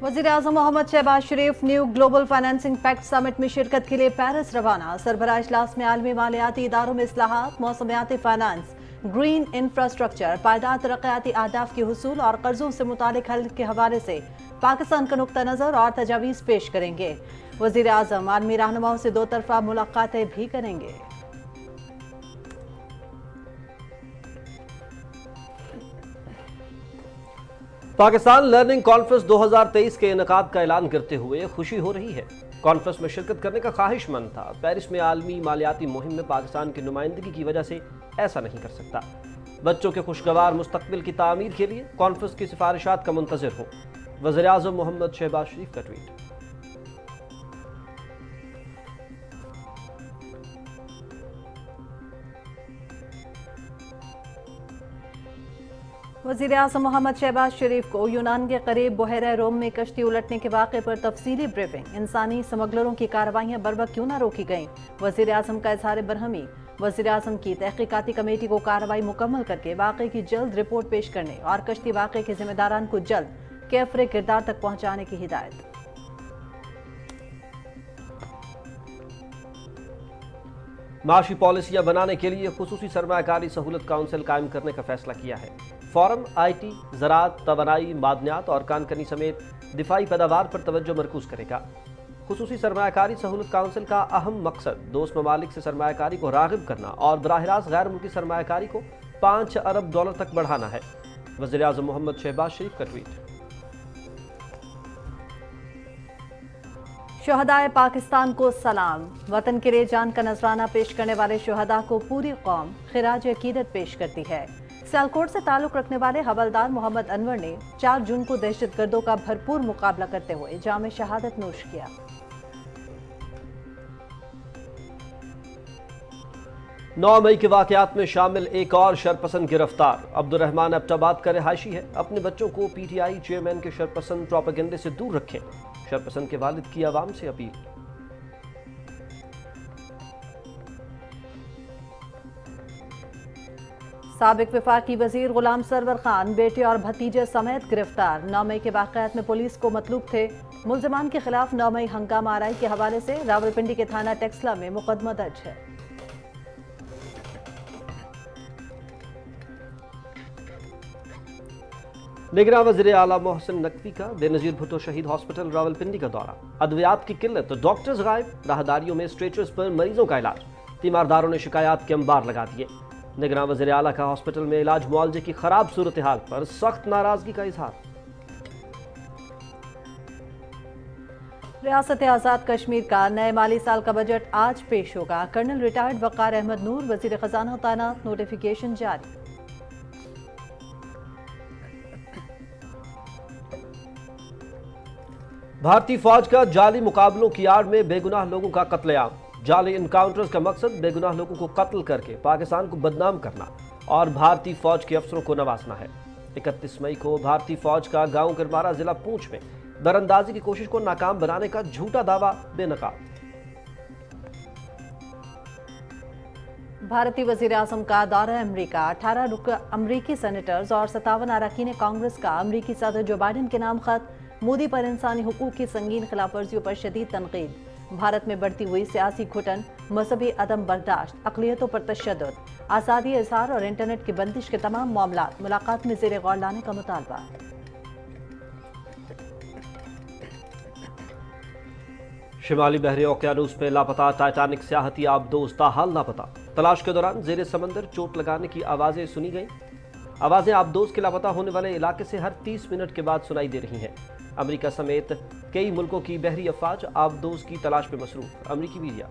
वज़ीर-ए-आज़म Muhammad Shahbaz Sharif new global financing pact summit में शिरकत के लिए पेरिस रवाना। सरबराह इजलास में आलमी मालियाती इदारों में इस्लाहात, मौसमियाती फाइनेंस, ग्रीन इंफ्रास्ट्रक्चर, पायदार तरक्याती अहदाफ के हुसूल और कर्जों से मुतालिक हल के हवाले से पाकिस्तान का नुक्ता नज़र और तजावीज़ पेश करेंगे। वज़ीर-ए-आज़म आलमी रहनुमाओं से दो तरफा मुलाकातें भी करेंगे। पाकिस्तान लर्निंग कॉन्फ्रेंस 2023 के इनेकाद का ऐलान करते हुए खुशी हो रही है। कॉन्फ्रेंस में शिरकत करने का ख्वाहिशमंद था। पेरिस में आलमी मालियाती मुहिम में पाकिस्तान की नुमाइंदगी की वजह से ऐसा नहीं कर सकता। बच्चों के खुशगवार मुस्तकबिल की तामीर के लिए कॉन्फ्रेंस की सिफारिशात का मुंतज़िर हो। वज़ीर-ए-आज़म मोहम्मद शहबाज शरीफ का ट्वीट। वज़ीर-ए-आज़म मोहम्मद शहबाज शरीफ को यूनान के करीब बहरा रोम में कश्ती उलटने के वाक़े पर तफसीली ब्रीफिंग। इंसानी स्मगलरों की कार्रवाइयाँ बरवक्त क्यों न रोकी गईं? वज़ीर-ए-आज़म का इज़हार बरहमी। वज़ीर-ए-आज़म की तहक़ीक़ाती कमेटी को कार्रवाई मुकम्मल करके वाक़े की जल्द रिपोर्ट पेश करने और कश्ती वाक़े के ज़िम्मेदारान को जल्द कैफ़रे किरदार तक पहुँचाने की हिदायत। माशी पॉलिसियाँ बनाने के लिए खुसूसी सरमायाकारी सहूलत काउंसिल कायम करने का फैसला किया है। फॉरम, IT, ज़राअत, तवानाई, मादनियात और कानकनी समेत दिफाई पैदावार पर तवज्जो मरकूज करेगा। खुसूसी सरमायाकारी सहूलत काउंसिल का अहम मकसद दोस्त ममालिक से सरमायाकारी को राग़िब करना और बराह रास्त गैर मुल्की सरमायाकारी को $5 अरब तक बढ़ाना है। वज़ीर-ए-आज़म मोहम्मद शहबाज शरीफ का ट्वीट। शुहदाए पाकिस्तान को सलाम। वतन के लिए जान का नजराना पेश करने वाले शुहदा को पूरी कौम खिराज अकीदत पेश करती है। सियालकोट से ताल्लुक रखने वाले हवलदार मोहम्मद अनवर ने 4 जून को दहशतगर्दों का भरपूर मुकाबला करते हुए जाम शहादत नोश किया। 9 मई के वाक़यात में शामिल एक और शरपसंद गिरफ्तार। अब्दुर्रहमान एबटाबाद का रिहायशी है। अपने बच्चों को PTI चेयरमैन के शरपसंद प्रोपेगेंडे से दूर रखें। शरपसंद के वालिद की आवाम से अपील। साबिक वफाकी वजीर गुलाम सरवर खान बेटे और भतीजे समेत गिरफ्तार। 9 मई के वाक़यात में पुलिस को मतलूब थे। मुल्ज़िमान के खिलाफ 9 मई हंगामा आराई के हवाले से रावलपिंडी के थाना टेक्सला में मुकदमा दर्ज है। निगरान वज़ीर आला मोहसिन नकवी का बेनज़ीर भुट्टो शहीद हॉस्पिटल रावलपिंडी का दौरा। अद्वियात की किल्लत तो डॉक्टर्स गायब। राहदारियों में स्ट्रेचर्स पर मरीजों का इलाज। तीमारदारों ने शिकायत के अंबार लगा दिए। निगरान वज़ीर आला का हॉस्पिटल में इलाज मुआवजे की खराब सूरत हाल पर सख्त नाराजगी का इजहार। रियासत आज़ाद कश्मीर का नए माली साल का बजट आज पेश होगा। कर्नल रिटायर्ड वक़ार अहमद नूर वज़ीर ख़जाना तैनात। नोटिफिकेशन जारी। भारतीय फौज का जाली मुकाबलों की आड़ में बेगुनाह लोगों का कत्लेआम। जाली इनकाउंटर्स का मकसद बेगुनाह लोगों को कत्ल करके पाकिस्तान को बदनाम करना और भारतीय फौज के अफसरों को नवाजना है। 31 मई को भारतीय फौज का गांव किरमारा जिला पूंछ में दरअंदाजी की कोशिश को नाकाम बनाने का झूठा दावा बेनकाब। भारतीय वज़ीर-ए-आज़म का दौरा अमरीका। 18 अमरीकी सेनेटर्स और 57 अरकान कांग्रेस का अमरीकी सदर जो बाइडन के नाम खत। मोदी पर इंसानी हुकूक की संगीन खिलाफ वर्जियों पर शदीद तनकीद। भारत में बढ़ती हुई सियासी घुटन, मजहबी अदम बर्दाश्त, अक़लियतों पर तशद्दुद, आज़ादी इज़हार और इंटरनेट की बंदिश के तमाम मामलात मुलाकात में ज़ेर गौर लाने का मुतालबा। शिमाली बहरे ओकियानूस में लापता टाइटैनिक सियाहती आबदोज ताहाल लापता। तलाश के दौरान ज़ेरे समंदर चोट लगाने की आवाज़ें सुनी गईं। आवाज़ें आबदोज के लापता होने वाले इलाके से हर 30 मिनट के बाद सुनाई दे रही हैं। अमेरिका समेत कई मुल्कों की बहरी अफवाज आबदोज की तलाश में मसरूफ। अमेरिकी मीडिया।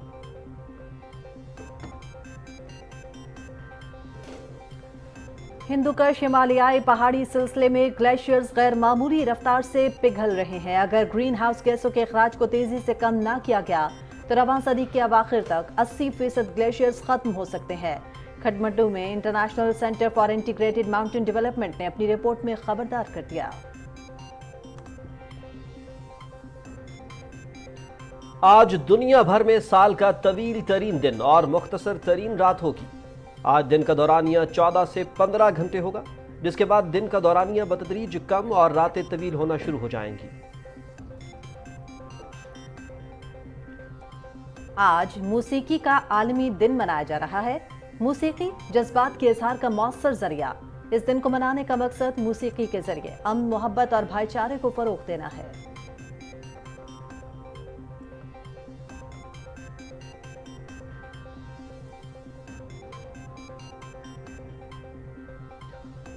हिंदुकुश हिमालयाई पहाड़ी सिलसिले में ग्लेशियर्स गैर मामूली रफ्तार से पिघल रहे हैं। अगर ग्रीन हाउस गैसों के अखराज को तेजी से कम ना किया गया तो रवां सदी के अवाखिर तक 80% ग्लेशियर्स खत्म हो सकते हैं। खटमंडू में international centre for integrated mountain development ने अपनी रिपोर्ट में खबरदार कर दिया। आज दुनिया भर में साल का तवील तरीन दिन और मुख्तसर तरीन रात होगी। आज दिन का दौरानिया 14 से 15 घंटे होगा, जिसके बाद दिन का दौरानिया बतदरीज कम और रातें तवील होना शुरू हो जाएंगी। आज मौसीकी का आलमी दिन मनाया जा रहा है। मौसीकी जज्बात के इजहार का मौसर जरिया। इस दिन को मनाने का मकसद मौसीकी के जरिए अमन, मोहब्बत और भाईचारे को फरोग देना है।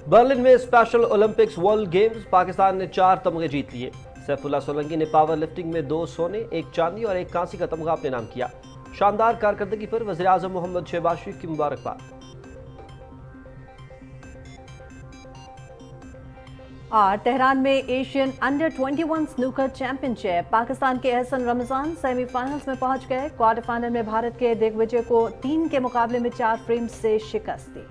बर्लिन में special Olympics world games Pakistan ने 4 तमगे जीत लिए। सैफुल्लाह सोलंकी ने पावर लिफ्टिंग में 2 सोने, 1 चांदी और 1 कांसी का तमगा अपने नाम किया। शानदार कारकर्दगी पर वज़ीर आज़म मोहम्मद शहबाज शरीफ की मुबारकबाद। और तेहरान में Asian under 21 snooker championship, Pakistan के एहसन रमजान सेमीफाइनल्स में पहुंच गए। क्वार्टर फाइनल में भारत के दिग्विजय को 3 के मुकाबले में 4 फ्रेम्स से शिकस्त दी।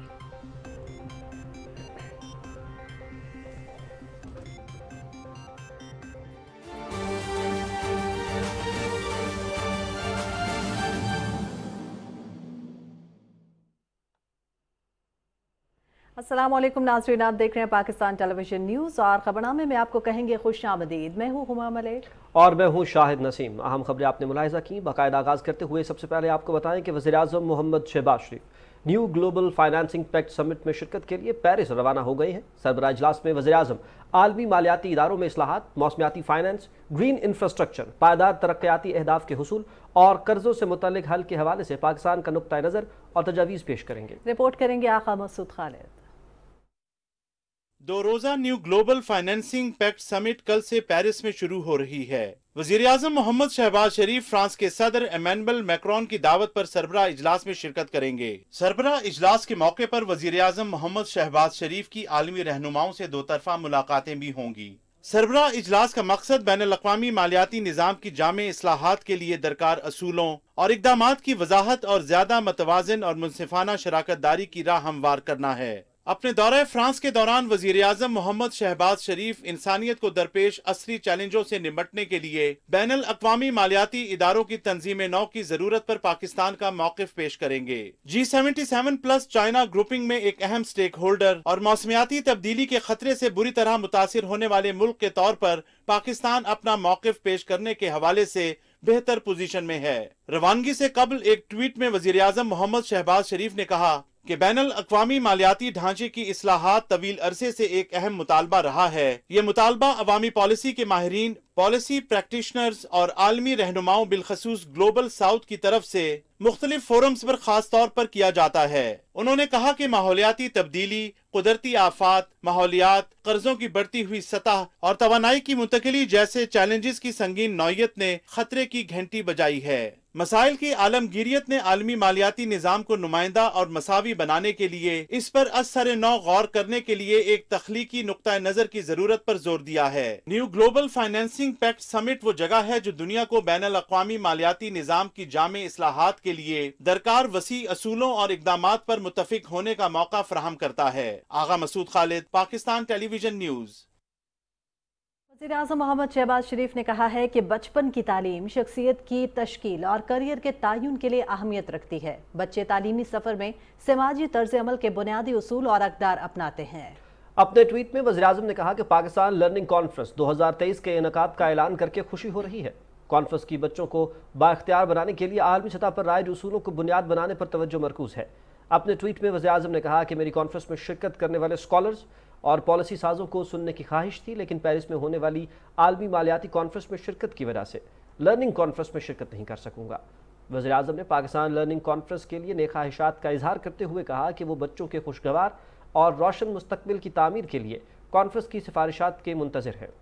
अस्सलामुअलैकुम नाज़रीन, आप देख रहे हैं पाकिस्तान टेलीविजन न्यूज़ और खबरनामे में आपको कहेंगे खुश आमदीद। मैं हूँ हुमा मलिक और मैं हूँ शाहिद नसीम। अहम खबरें आपने मुलाहिजा की। बाकायदा आगाज़ करते हुए सबसे पहले आपको बताएं कि वज़ीर आज़म Muhammad Shahbaz Sharif new global financing pact summit में शिरकत के लिए पेरिस रवाना हो गए हैं। सरबराह इजलास में वज़ीर आज़म आलमी मालियाती इदारों में इस्लाहात, मौसमियाती फाइनेंस, ग्रीन इंफ्रास्ट्रक्चर, पायदार तरक्याती अहदाफ के हुसूल और कर्जों से मुतल्लिक हल के हवाले से पाकिस्तान का नुक्ता नज़र और तजावीज़ पेश करेंगे। रिपोर्ट करेंगे आका मसूद खालिद। 2 रोजा new global financing pact summit कल से पेरिस में शुरू हो रही है। वजीर आजम मोहम्मद शहबाज शरीफ फ्रांस के सदर इमैनुअल मैक्रोन की दावत पर सरबराह इजलास में शिरकत करेंगे। सरबराह इजलास के मौके पर वजीर आजम मोहम्मद शहबाज शरीफ की आलमी रहनुमाओं से 2 तरफा मुलाकातें भी होंगी। सरबराह इजलास का मकसद बैनुल अक़वामी मालियाती निज़ाम की जामे इस्लाहात के लिए दरकार असूलों और इक़दामात की वजाहत और ज्यादा मतवाज़िन और मुनसिफाना शराकत दारी की राह हमवार करना है। अपने दौरे फ्रांस के दौरान वजीर आजम मोहम्मद शहबाज शरीफ इंसानियत को दरपेश असली चैलेंजों से निपटने के लिए बैनुल अक़वामी मालियाती इदारों की तंजीम नौ की जरूरत पर पाकिस्तान का मौक़िफ़ पेश करेंगे। G77 प्लस चाइना ग्रुपिंग में एक अहम स्टेक होल्डर और मौसमियाती तब्दीली के खतरे से बुरी तरह मुतासिर होने वाले मुल्क के तौर पर पाकिस्तान अपना मौक़िफ़ पेश करने के हवाले से बेहतर पोजीशन में है। रवानगी से कबल एक ट्वीट में वजीर आजम मोहम्मद शहबाज शरीफ ने कहा कि बैनुल अक़वामी मालियाती ढांचे की इस्लाहात तवील अरसे से एक अहम मुतालबा रहा है। ये मुतालबा अवामी पॉलिसी के माहिरीन, पॉलिसी प्रैक्टिशनर्स और आलमी रहनुमाओं बिलखसूस ग्लोबल साउथ की तरफ से मुख्तलिफ फोरम्स पर खास तौर पर किया जाता है। उन्होंने कहा कि माहौलियाती तब्दीली, कुदरती आफात, माहौलियात, कर्जों की बढ़ती हुई सतह और तवानाई की मुंतकिली जैसे चैलेंजेस की संगीन नौयत ने खतरे की घंटी बजाई है। मसाइल की आलमगीरियत ने आलमी मालियाती निज़ाम को नुमाइंदा और मसावी बनाने के लिए इस पर असर नौ गौर करने के लिए एक तख्लीकी नुक्ता नजर की जरूरत पर जोर दिया है। New global financing pact summit वो जगह है जो दुनिया को बैनुल अक़वामी मालियाती निज़ाम की जामे इस्लाहात के लिए दरकार वसी असूलों और इक़दामात पर मुत्तफिक होने का मौका फराहम करता है। आगा मसूद खालिद, पाकिस्तान टेलीविजन न्यूज़। वज़ीर आज़म मोहम्मद शहबाज शरीफ ने कहा है कि बचपन की तालीम शख्सियत की तश्कील और करियर के तयन के लिए अहमियत रखती है। बच्चे तालीमी सफ़र में समाजी तर्ज अमल के बुनियादी उसूल और अक़दार अपनाते हैं। अपने ट्वीट में वज़ीर आज़म ने कहा कि पाकिस्तान लर्निंग कॉन्फ्रेंस 2023 के इनेकाद का ऐलान करके खुशी हो रही है। कॉन्फ्रेंस की बच्चों को बाइख्तियार बनाने के लिए आलमी सतह पर राइज उसूलों को बुनियाद बनाने पर तवज्जो मरकूज़ है। अपने ट्वीट में वज़ीर आज़म ने कहा कि मेरी कॉन्फ्रेंस में शिरकत करने वाले स्कॉलर्स और पॉलिसी साजों को सुनने की ख्वाहिश थी, लेकिन पेरिस में होने वाली आलमी मालियाती कॉन्फ्रेंस में शिरकत की वजह से लर्निंग कॉन्फ्रेंस में शिरकत नहीं कर सकूंगा। वज़ीर आज़म ने पाकिस्तान लर्निंग कॉन्फ्रेंस के लिए नेक ख्वाहिशात का इजहार करते हुए कहा कि वो बच्चों के खुशगवार और रोशन मुस्तकबिल की तामीर के लिए कॉन्फ्रेंस की सिफारिशात के मुंतज़िर हैं।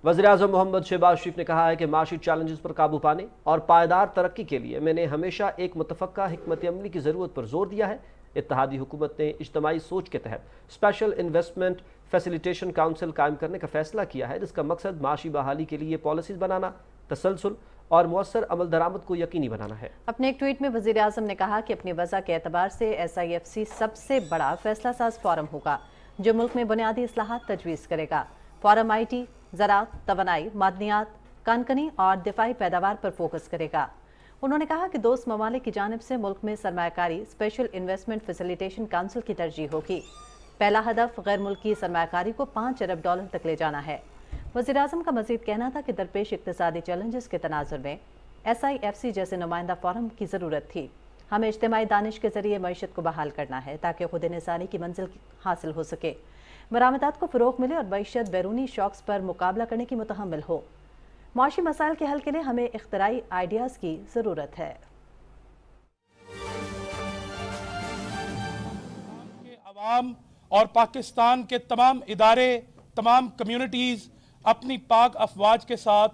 वज़ीर आज़म मोहम्मद शहबाज शरीफ ने कहा है कि माशी चैलेंजेस पर काबू पाने और पायदार तरक्की के लिए मैंने हमेशा एक मुतफ़क्का हिकमत अमली की ज़रूरत पर जोर दिया है। इत्तेहादी हुकूमत ने इज्तमाई सोच के तहत स्पेशल इन्वेस्टमेंट फैसिलिटेशन काउंसिल कायम करने का फैसला किया है, जिसका मकसद माशी बहाली के लिए पॉलिसीज बनाना, तसलसल और मौसर अमल दरामद को यकीनी बनाना है। अपने एक ट्वीट में वज़ीर आज़म ने कहा कि अपनी वज़ा के एतबार से SIFC सबसे बड़ा फैसला साज फोरम होगा जो मुल्क में बुनियादी इस्लाहात तजवीज़ करेगा। फोरम IT, ज़राअत, तवानाई, मादनियात, कानकनी और दिफाई पैदावार पर फोकस करेगा। उन्होंने कहा कि दोस्त ममालिक की जानिब से मुल्क में सरमायाकारी स्पेशल इन्वेस्टमेंट फैसिलिटेशन काउंसिल की तरजीह होगी। पहला हदफ गैर मुल्की सरमायाकारी को $5 अरब तक ले जाना है। वज़ीर-ए-आज़म का मज़ीद कहना था कि दरपेश इक़्तिसादी चैलेंजेस के तनाजुर में SIFC जैसे नुमाइंदा फोरम की ज़रूरत थी। हमें इज्तिमाई दानिश के ज़रिए मईशत को बहाल करना है ताकि खुद इंसानी की मंजिल हासिल हो सके, बरामदात को फ़रोग़ मिले और मईशत बैरूनी शॉक्स पर मुकाबला करने की मुतहम्मिल हो। माशी मसाइल के हल के लिए हमें इख्तराई आइडियाज़ की ज़रूरत है। अवाम और पाकिस्तान के तमाम इदारे, तमाम कम्युनिटीज़ अपनी पाक अफवाज के साथ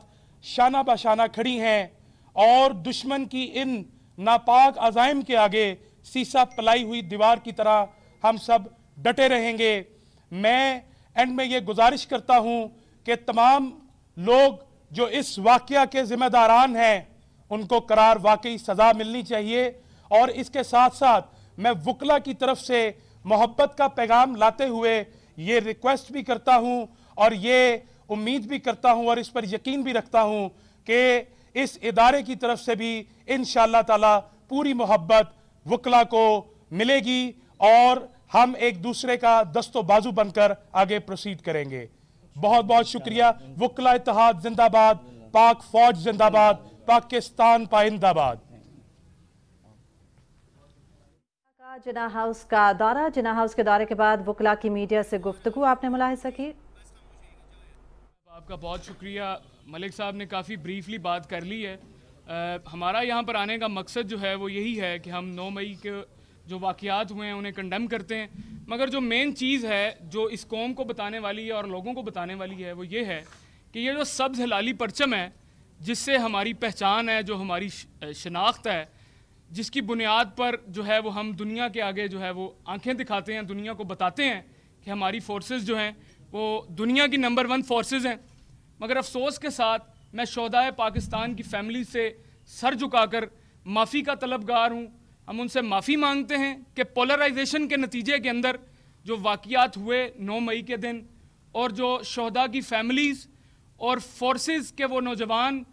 शाना बशाना खड़ी हैं और दुश्मन की इन नापाक अज़ाइम के आगे सीसा पलाई हुई दीवार की तरह हम सब डटे रहेंगे। मैं एंड में ये गुजारिश करता हूँ कि तमाम लोग जो इस वाक़या के ज़िम्मेदारान हैं उनको करार वाकई सज़ा मिलनी चाहिए। और इसके साथ साथ मैं वकला की तरफ से मोहब्बत का पैगाम लाते हुए ये रिक्वेस्ट भी करता हूँ और ये उम्मीद भी करता हूँ और इस पर यकीन भी रखता हूँ कि इस इदारे की तरफ से भी इंशाअल्लाह ताला पूरी मोहब्बत वकला को मिलेगी और हम एक दूसरे का दस्तो बाजू बनकर आगे प्रोसीड करेंगे। बहुत बहुत शुक्रिया। वकला इत्तेहाद जिंदाबाद, पाक फौज जिंदाबाद, पाकिस्तान पाइंदाबाद। जिन्ना हाउस का दौरा, जिन्ना हाउस के दौरे के बाद वकला की मीडिया से गुफ्तगू आपने मुलाहिज़ा की। आपका बहुत शुक्रिया। मलिक साहब ने काफ़ी ब्रीफली बात कर ली है। हमारा यहाँ पर आने का मकसद जो है वो यही है कि हम 9 मई के जो वाक़यात हुए हैं उन्हें कंडेम करते हैं, मगर जो मेन चीज़ है जो इस कौम को बताने वाली है और लोगों को बताने वाली है वो ये है कि ये जो सब्ज़ हिलाली परचम है जिससे हमारी पहचान है, जो हमारी शनाख्त है, जिसकी बुनियाद पर जो है वो हम दुनिया के आगे जो है वो आंखें दिखाते हैं, दुनिया को बताते हैं कि हमारी फोर्सेस जो हैं वो दुनिया की नंबर 1 फोर्सेस हैं। मगर अफसोस के साथ मैं शोहदाए पाकिस्तान की फैमिली से सर झुकाकर माफ़ी का तलबगार हूँ। हम उनसे माफ़ी मांगते हैं कि पोलराइजेशन के नतीजे के अंदर जो वाक़यात हुए 9 मई के दिन और जो शोहदा की फैमिलीज़ और फोर्सेस के वो नौजवान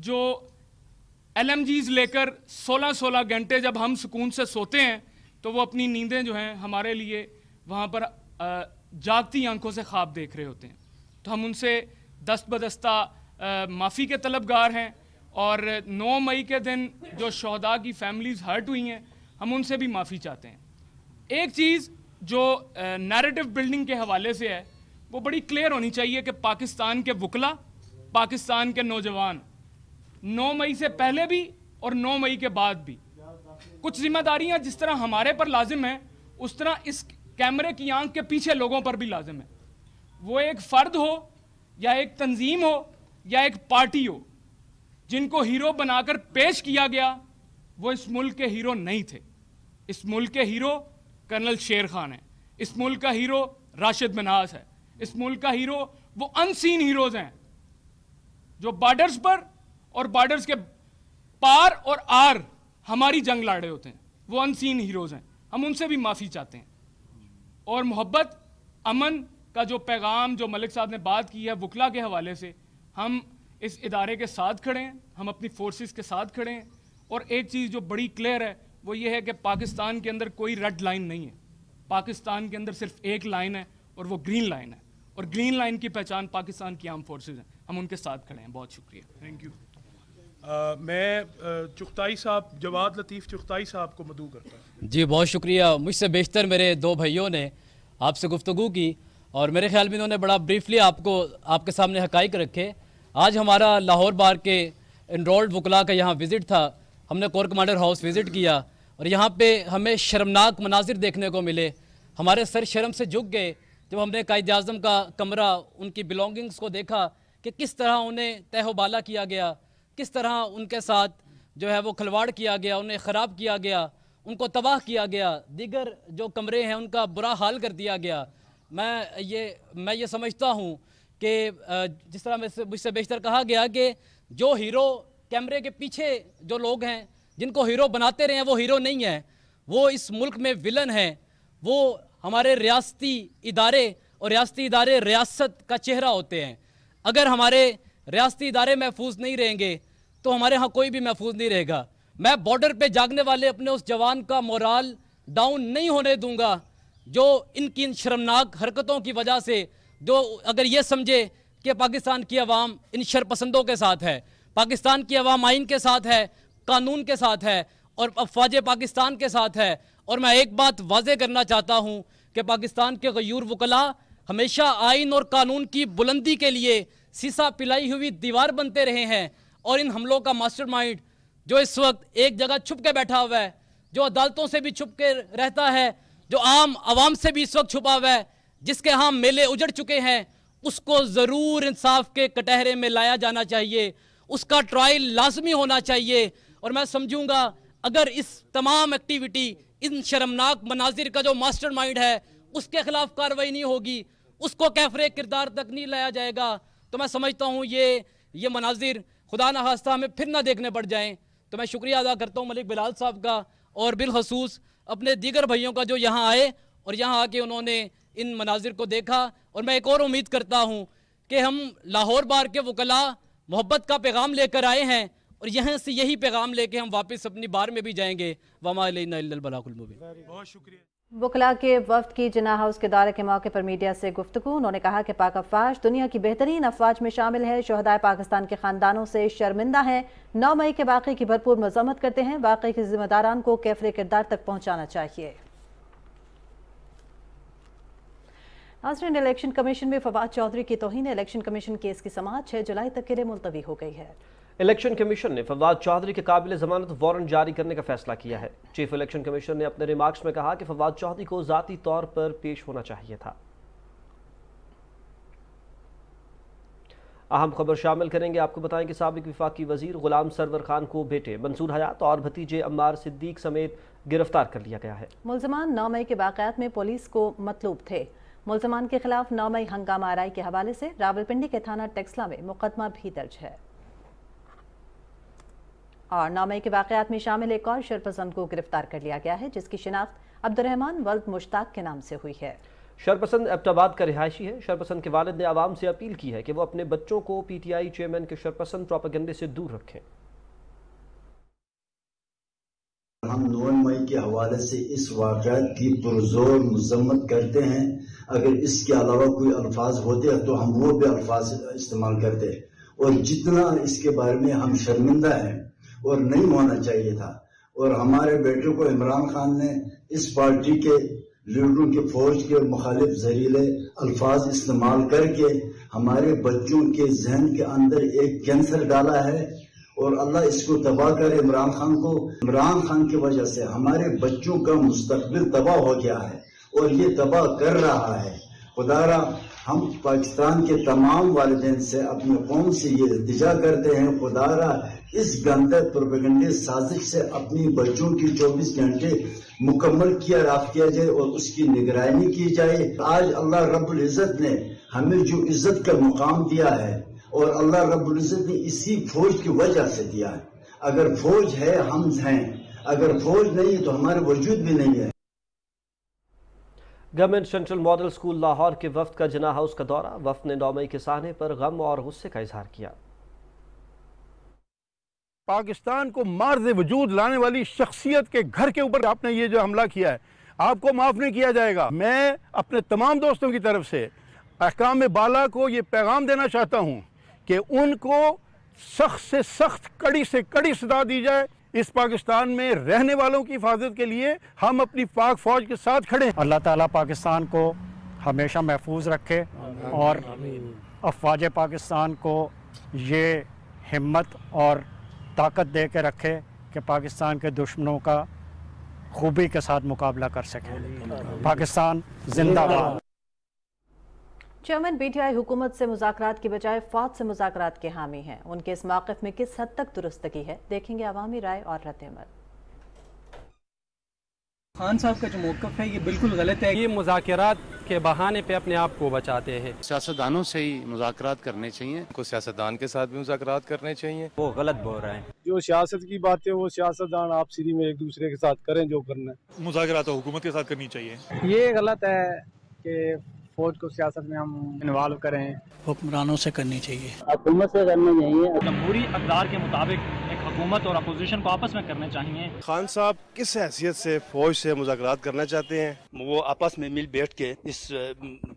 जो LMGs लेकर 16-16 घंटे जब हम सुकून से सोते हैं तो वो अपनी नींदें जो हैं हमारे लिए वहाँ पर जागती आंखों से ख्वाब देख रहे होते हैं। तो हम उनसे दस्त बदस्ता माफ़ी के तलबगार हैं और 9 मई के दिन जो शोहदा की फैमिलीज़ हर्ट हुई हैं हम उनसे भी माफ़ी चाहते हैं। एक चीज़ जो नैरेटिव बिल्डिंग के हवाले से है वो बड़ी क्लियर होनी चाहिए कि पाकिस्तान के वकला, पाकिस्तान के नौजवान 9 मई से पहले भी और 9 मई के बाद भी कुछ जिम्मेदारियां जिस तरह हमारे पर लाजिम है उस तरह इस कैमरे की आंख के पीछे लोगों पर भी लाजिम है। वो एक फ़र्द हो या एक तंजीम हो या एक पार्टी हो, जिनको हीरो बनाकर पेश किया गया वो इस मुल्क के हीरो नहीं थे। इस मुल्क के हीरो कर्नल शेर खान है, इस मुल्क का हीरो राशिद मिनास है, इस मुल्क का हीरो वो अनसीन हीरोज हैं जो बॉर्डर्स पर और बॉर्डर्स के पार और आर हमारी जंग लड़ रहे होते हैं। वो अनसीन हीरोज हैं, हम उनसे भी माफ़ी चाहते हैं। और मोहब्बत अमन का जो पैगाम जो मलिक साहब ने बात की है वकला के हवाले से, हम इस इदारे के साथ खड़े हैं, हम अपनी फोर्सेस के साथ खड़े हैं। और एक चीज़ जो बड़ी क्लियर है वो ये है कि पाकिस्तान के अंदर कोई रेड लाइन नहीं है, पाकिस्तान के अंदर सिर्फ एक लाइन है और वो ग्रीन लाइन है। और ग्रीन लाइन की पहचान पाकिस्तान की आर्म फोर्सेस हैं, हम उनके साथ खड़े हैं। बहुत शुक्रिया, थैंक यू। मैं चुगताई साहब, जवाद लतीफ़ चुगताई साहब को मदऊ करता हूँ। जी बहुत शुक्रिया। मुझसे बेशतर मेरे 2 भाइयों ने आपसे गुफ्तगू की और मेरे ख्याल में इन्होंने बड़ा ब्रीफली आपके सामने हकाइक रखे। आज हमारा लाहौर बार के इनरोल्ड वकला का यहाँ विज़िट था, हमने कोर कमांडर हाउस विज़िट किया और यहाँ पे हमें शर्मनाक मनाजिर देखने को मिले। हमारे सर शर्म से झुक गए जब हमने कायद-ए-आज़म का कमरा, उनकी बिलोंगिंग्स को देखा कि किस तरह उन्हें तहबाला किया गया, किस तरह उनके साथ जो है वो खिलवाड़ किया गया, उन्हें ख़राब किया गया, उनको तबाह किया गया, दीगर जो कमरे हैं उनका बुरा हाल कर दिया गया। मैं ये समझता हूँ कि जिस तरह मुझसे बेशतर कहा गया कि जो हीरो कैमरे के पीछे जो लोग हैं जिनको हीरो बनाते रहे हैं वो हीरो नहीं है, वो इस मुल्क में विलन हैं। वो हमारे रियासती इदारे और रियासती इदारे रियासत का चेहरा होते हैं। अगर हमारे रियासती इदारे महफूज नहीं रहेंगे तो हमारे यहाँ कोई भी महफूज नहीं रहेगा। मैं बॉर्डर पे जागने वाले अपने उस जवान का मोराल डाउन नहीं होने दूंगा जो इनकी इन शर्मनाक हरकतों की वजह से जो अगर ये समझे کہ پاکستان کی عوام ان شرپسندوں کے ساتھ ہے، پاکستان کی عوام آئین کے ساتھ ہے، قانون کے ساتھ ہے اور افواج پاکستان کے ساتھ ہے۔ اور میں ایک بات واضح کرنا چاہتا ہوں کہ پاکستان کے غیور وکلاء ہمیشہ آئین اور قانون کی بلندی کے لیے سیسا پلائی ہوئی دیوار بنتے رہے ہیں، اور ان حملوں کا ماسٹر مائنڈ جو اس وقت ایک جگہ چھپ کے بیٹھا ہوا ہے، جو عدالتوں سے بھی چھپ کے رہتا ہے، جو عام عوام سے بھی اس وقت چھپا ہوا ہے، جس کے ہاں میلے اجڑ چکے ہیں، اس کو ضرور انصاف کے کٹہرے میں لایا جانا چاہیے، اس کا ٹرائل لازمی ہونا چاہیے۔ اور میں سمجھوں گا اگر اس تمام ایکٹیویٹی، ان شرمناک مناظر کا جو ماسٹر مائنڈ ہے اس کے خلاف کارروائی نہیں ہوگی، اس کو کیفر کردار تک نہیں لایا جائے گا، تو میں سمجھتا ہوں یہ مناظر خدا نہ خواستہ ہمیں پھر نہ دیکھنے پڑ جائیں۔ تو میں شکریہ ادا کرتا ہوں ملک بلال صاحب کا اور بالخصوص اپنے دیگر بھائیوں کا جو یہاں آئے اور یہاں آ کے انہوں نے ان مناظر کو دیکھا۔ اور میں ایک اور امید کرتا ہوں کہ ہم لاہور بار کے وکلاء محبت کا پیغام لے کر آئے ہیں اور یہاں سے یہی پیغام لے کے ہم واپس اپنی بار میں بھی جائیں گے۔ وما علینا الا البلاغ المبین۔ بہت شکریہ۔ وکلاء کے وفد کی جناح ہاؤس کے دورے کے موقع پر میڈیا سے گفتگو۔ انہوں نے کہا کہ پاک افواج دنیا کی بہترین افواج میں شامل ہے، شہدائے پاکستان کے خاندانوں سے شرمندہ ہیں، 9 مئی کے واقعے کی بھرپور مذمت کرتے ہیں، واقعے کے ذمہ داران کو کیفر کردار تک پہنچانا چاہیے۔ ناظرین، الیکشن کمیشن میں فواد چودھری کی توہین الیکشن کمیشن کیس کی سماعت 6 جولائی تک کے لیے ملتوی ہو گئی ہے۔ الیکشن کمیشن نے فواد چودھری کے قابل ضمانت وارنٹ جاری کرنے کا فیصلہ کیا ہے۔ چیف الیکشن کمیشن نے اپنے ریمارکس میں کہا کہ فواد چودھری کو ذاتی طور پر پیش ہونا چاہیے تھا۔ اہم خبر شامل کریں گے، آپ کو بتائیں کہ سابق وفاقی وزیر غلام سرور خان کو بیٹے منصور حیات اور بھتیجے عمار صدیق سمیت گرفتار کر لیا گیا ہے۔ ملزمان 9 مئی کے واقعات میں پولیس کو مطلوب تھے۔ ملزمان کے خلاف 9 مئی ہنگامہ آرائی کے حوالے سے راولپنڈی کے تھانہ ٹیکسلا میں مقدمہ بھی درج ہے۔ اور 9 مئی کے واقعات میں شامل ایک اور شرپسند کو گرفتار کر لیا گیا ہے، جس کی شناخت عبدالرحمان ولد مشتاق کے نام سے ہوئی ہے۔ شرپسند ایبٹ آباد کا رہائشی ہے۔ شرپسند کے والد نے عوام سے اپیل کی ہے کہ وہ اپنے بچوں کو پی ٹی آئی چیئرمین کے شرپسند پروپیگنڈے سے دور رکھیں۔ ہم 9 مئی کے حوالے سے اس واقعات کی پرزور مذمت کرتے ہیں۔ اگر اس کے علاوہ کوئی الفاظ ہوتے تو ہم وہ بھی الفاظ استعمال کرتے، اور جتنا اس کے بارے میں ہم شرمندہ ہیں اور نہیں ہونا چاہیے تھا۔ اور ہمارے بیٹے کو عمران خان نے اس پارٹی کے لیڈروں کے فوج کے مخالف زہریلے الفاظ استعمال کر کے ہمارے بچوں کے ذہن کے اندر ایک کینسر ڈالا ہے، اور اللہ اس کو تباہ کرے عمران خان کو۔ عمران خان کی وجہ سے ہمارے بچوں کا مستقبل تباہ ہو گیا ہے اور یہ تباہ کر رہا ہے۔ خدا را ہم پاکستان کے تمام والدین سے اپنی قوم سے یہ التجا کرتے ہیں، خدا را اس گندے پروپیگنڈے سازش سے اپنی بچوں کی 24 گھنٹے مکمل کیا جائے اور اس کی نگرانی کی جائے۔ آج اللہ رب العزت نے ہمیں جو عزت کا مقام دیا ہے، اور اللہ رب العزت نے اسی فوج کی وجہ سے دیا ہے۔ اگر فوج ہے ہم ہیں، اگر فوج نہیں ہے تو ہمارا وجود بھی نہیں ہے۔ Government central model school Lahore کے وفد کا جناح ہاؤس کا دورہ۔ وفد نے 9 مئی کے سانحے پر غم اور غصے کا اظہار کیا۔ پاکستان کو مارز وجود لانے والی شخصیت کے گھر کے اوپر آپ نے یہ جو حملہ کیا ہے، آپ کو معاف نہیں کیا جائے گا۔ میں اپنے تمام دوستوں کی طرف سے احکام بالا کو یہ پیغام دینا چاہتا ہوں کہ ان کو سخت سے سخت، کڑی سے کڑی سزا دی جائے۔ اس پاکستان میں رہنے والوں کی حفاظت کے لیے ہم اپنی پاک فوج کے ساتھ کھڑے ہیں۔ اللہ تعالیٰ پاکستان کو ہمیشہ محفوظ رکھے اور افواج پاکستان کو یہ ہمت اور طاقت دے کے رکھے کہ پاکستان کے دشمنوں کا خوبی کے ساتھ مقابلہ کر سکے۔ پاکستان زندہ باد۔ چیئرمین پی ٹی آئی حکومت سے مذاکرات کی بجائے فوج سے مذاکرات کے حامی ہیں۔ ان کے اس موقف میں کس حد تک درستگی ہے، دیکھیں گے عوامی رائے اور رد عمل۔ خان صاحب کا جو موقف ہے یہ بالکل غلط ہے۔ یہ مذاکرات کے بہانے پہ اپنے آپ کو بچاتے ہیں۔ سیاستدانوں سے ہی مذاکرات کرنے چاہیے، کو سیاستدان کے ساتھ بھی مذاکرات کرنے چاہیے۔ وہ غلط بول رہے ہیں۔ جو سیاست کی باتیں وہ سیاستدان آپ سیدھی میں ایک دوسرے کے ساتھ کریں جو کرنا ہے۔ مذاکرات حکومت کے ساتھ کرنی چاہیے۔ یہ غلط ہے کہ فوج کو سیاست میں ہم انوالو کریں، حکمرانوں سے کرنی چاہیے، حکومت سے کرنی چاہیے۔ جمہوری اقدار کے مطابق ایک हुकूमत और अपोजिशन को आपस में करने चाहिए। खान साहब किस हैसियत से फौज से मुज़ाकरात करना चाहते हैं? वो आपस में मिल बैठ के इस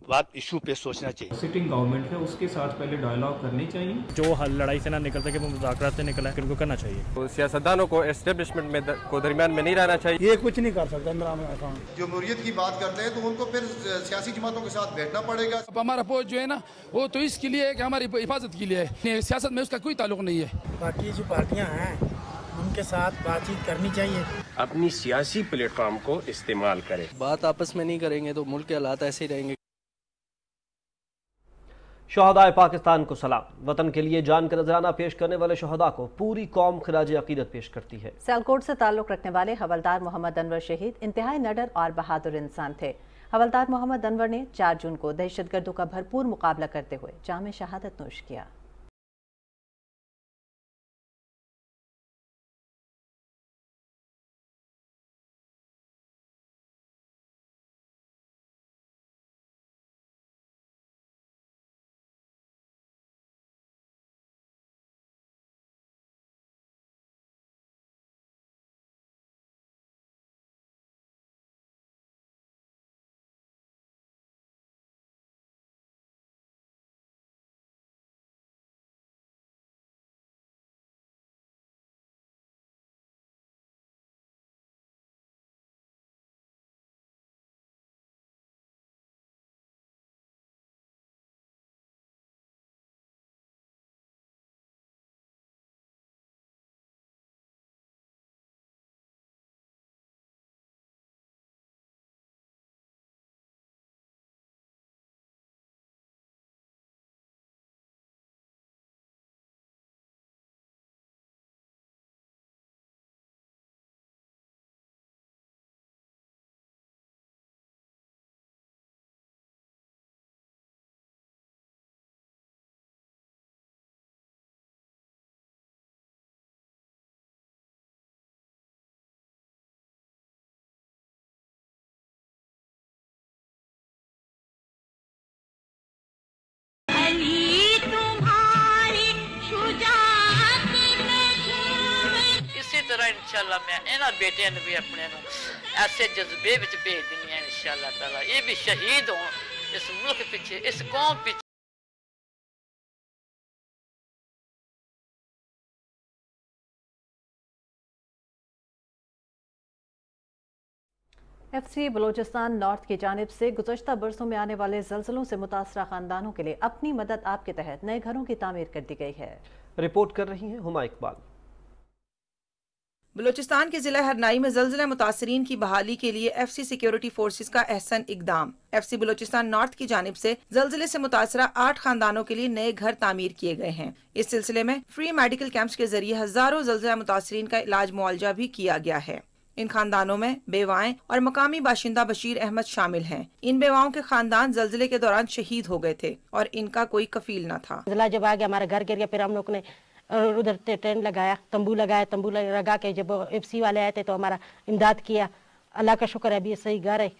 बात इशू पे सोचना चाहिए। सिटिंग गवर्नमेंट है उसके साथ पहले डायलॉग करनी चाहिए। जो हल लड़ाई से ना निकल सके वो मुज़ाकरात से निकला है, उनको करना चाहिए। तो सियासतदानों को एस्टेब्लिशमेंट में को दरमियान में नहीं रहना चाहिए। ये कुछ नहीं कर सकता इमरान खान। जमहूरियत की बात करते हैं तो उनको फिर सियासी जमातों के साथ बैठना पड़ेगा। अब हमारा फौज जो है ना वो तो इसके लिए है कि हमारी हिफाजत के लिए है, सियासत में उसका कोई ताल्लुक नहीं है। बाकी जो पार्टियां हैं उनके साथ बातचीत करनी चाहिए। अपनी सियासी प्लेटफॉर्म को इस्तेमाल करें। बात आपस में नहीं करेंगे तो मुल्क के हालात ऐसे ही रहेंगे। शहदाए पाकिस्तान को सलाम। वतन के लिए जान का नजराना पेश करने वाले शहदा को पूरी कौम खिराज अकीदत पेश करती है। सियालकोट से ताल्लुक रखने वाले हवलदार मोहम्मद अनवर शहीद इंतहाई निडर और बहादुर इंसान थे। हवलदार मोहम्मद अनवर ने 4 जून को दहशतगर्दों का भरपूर मुकाबला करते हुए जाम शहादत नोश किया। इंशाल्लाह मैं इन्हां बेटियां भी अपने ऐसे जज्बे विच भेज देनी है इंशाल्लाह ताला। ये भी शहीद हों इस मुल्क पीछे, इस कौम पीछे। FC बलोचिस्तान नॉर्थ की जानिब से गुज़श्ता बरसों में आने वाले ज़लज़लों से मुतासरा खानदानों के लिए अपनी मदद आप के तहत नए घरों की तामीर कर दी गई है। रिपोर्ट कर रही हैं हुमा इकबाल। बलोचिस्तान के जिला हरनाई में ज़लज़ला मुतासरीन की बहाली के लिए FC सिक्योरिटी फोर्सेस का अहसन इकदाम। FC बलोचिस्तान नॉर्थ की जानिब से ज़लज़ले से मुतासरा 8 खानदानों के लिए नए घर तामीर किए गए हैं। इस सिलसिले में फ्री मेडिकल कैंप्स के जरिए हजारों ज़लज़ला मुतासरीन का इलाज मुआवजा भी किया गया है। इन खानदानों में बेवाएं और मकामी बाशिंदा बशीर अहमद शामिल हैं। इन बेवाओं के खानदान ज़लज़ले के दौरान शहीद हो गए थे और इनका कोई कफील न था। जब आ गया हमारा घर गिर गया, फिर हम लोग ने उधर टेंट लगाया, तंबू लगा के जब FC वाले आए थे तो हमारा इमदाद किया। अल्लाह का शुक्र है अभी सही घर है।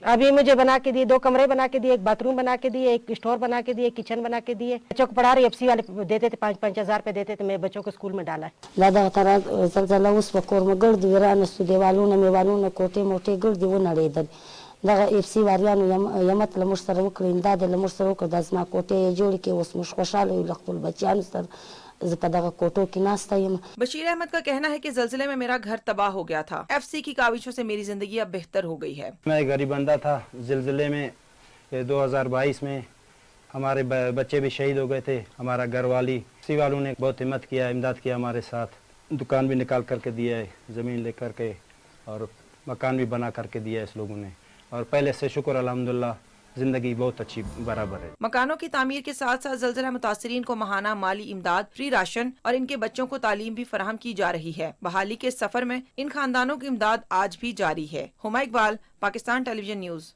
अभी मुझे बना के दिए, 2 कमरे बना के दिए, एक बाथरूम बना के दिए, एक स्टोर बना के दिए, किचन बना के दिए। बच्चों को पढ़ा रही FC वाले देते थे 5-5 हज़ार रुपए देते थे। मेरे बच्चों को स्कूल में डाला है। दादा तारा ज़लज़ला उस वकोर में गर्द विरान सुदेवालू न मेवालू न कोटे मोटे गर्द वो नड़ेदल दगा FC वारियानु यमत लमुश्तर वकरिन दाद लमुश्तर वकर दसमा कोटे जोड़ के उस मुश्किल लखपुल बच्चियान सर बशीर अहमद का कहना है कि ज़लज़ले में मेरा घर तबाह हो गया था। FC की काविशों से मेरी जिंदगी अब बेहतर हो गई है। मैं गरीब बंदा था। ज़लज़ले में 2022 में हमारे बच्चे भी शहीद हो गए थे। हमारा घर वाली FC वालों ने बहुत हिम्मत किया, इमदाद किया हमारे साथ। दुकान भी निकाल करके दिया है, ज़मीन लेकर के, और मकान भी बना करके दिया है इस लोगों ने। और पहले से शुक्र अल्हम्दुलिल्लाह जिंदगी बहुत अच्छी बराबर है। मकानों की तामीर के साथ साथ ज़लज़ला मुतासरीन को माहाना माली इमदाद, फ्री राशन और इनके बच्चों को तालीम भी फराहम की जा रही है। बहाली के सफर में इन खानदानों की इमदाद आज भी जारी है। Huma Iqbal, Pakistan television news.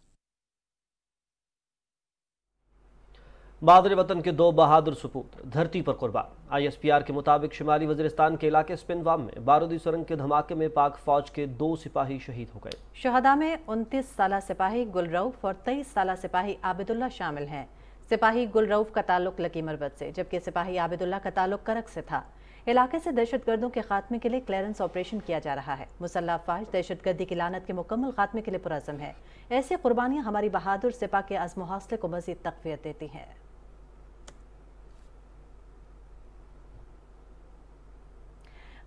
बहादुर वतन के 2 बहादुर सपूत धरती पर कुर्बान। ISPR के मुताबिक शुमाली वज़ीरिस्तान के इलाके स्पिनवाम में बारूदी सुरंग के धमाके में पाक फौज के 2 सिपाही शहीद हो गए। शहदा में 29 साला सिपाही गुलरऊफ और 23 साला सिपाही आबिदुल्ला शामिल हैं। सिपाही गुलरऊफ का ताल्लुक लकी मरबत से, जबकि सिपाही आबिदुल्ला का ताल्लुक करक से था। इलाके से दहशतगर्दों के खात्मे के लिए क्लियरेंस ऑपरेशन किया जा रहा है। मुसल्लह अफवाज दहशतगर्दी की लानत के मुकम्मल खात्मे के लिए पुरअज़्म है। ऐसी कुर्बानियां हमारी बहादुर सिपा के अज़्म व हौसले को मज़ीद तक़वियत देती हैं।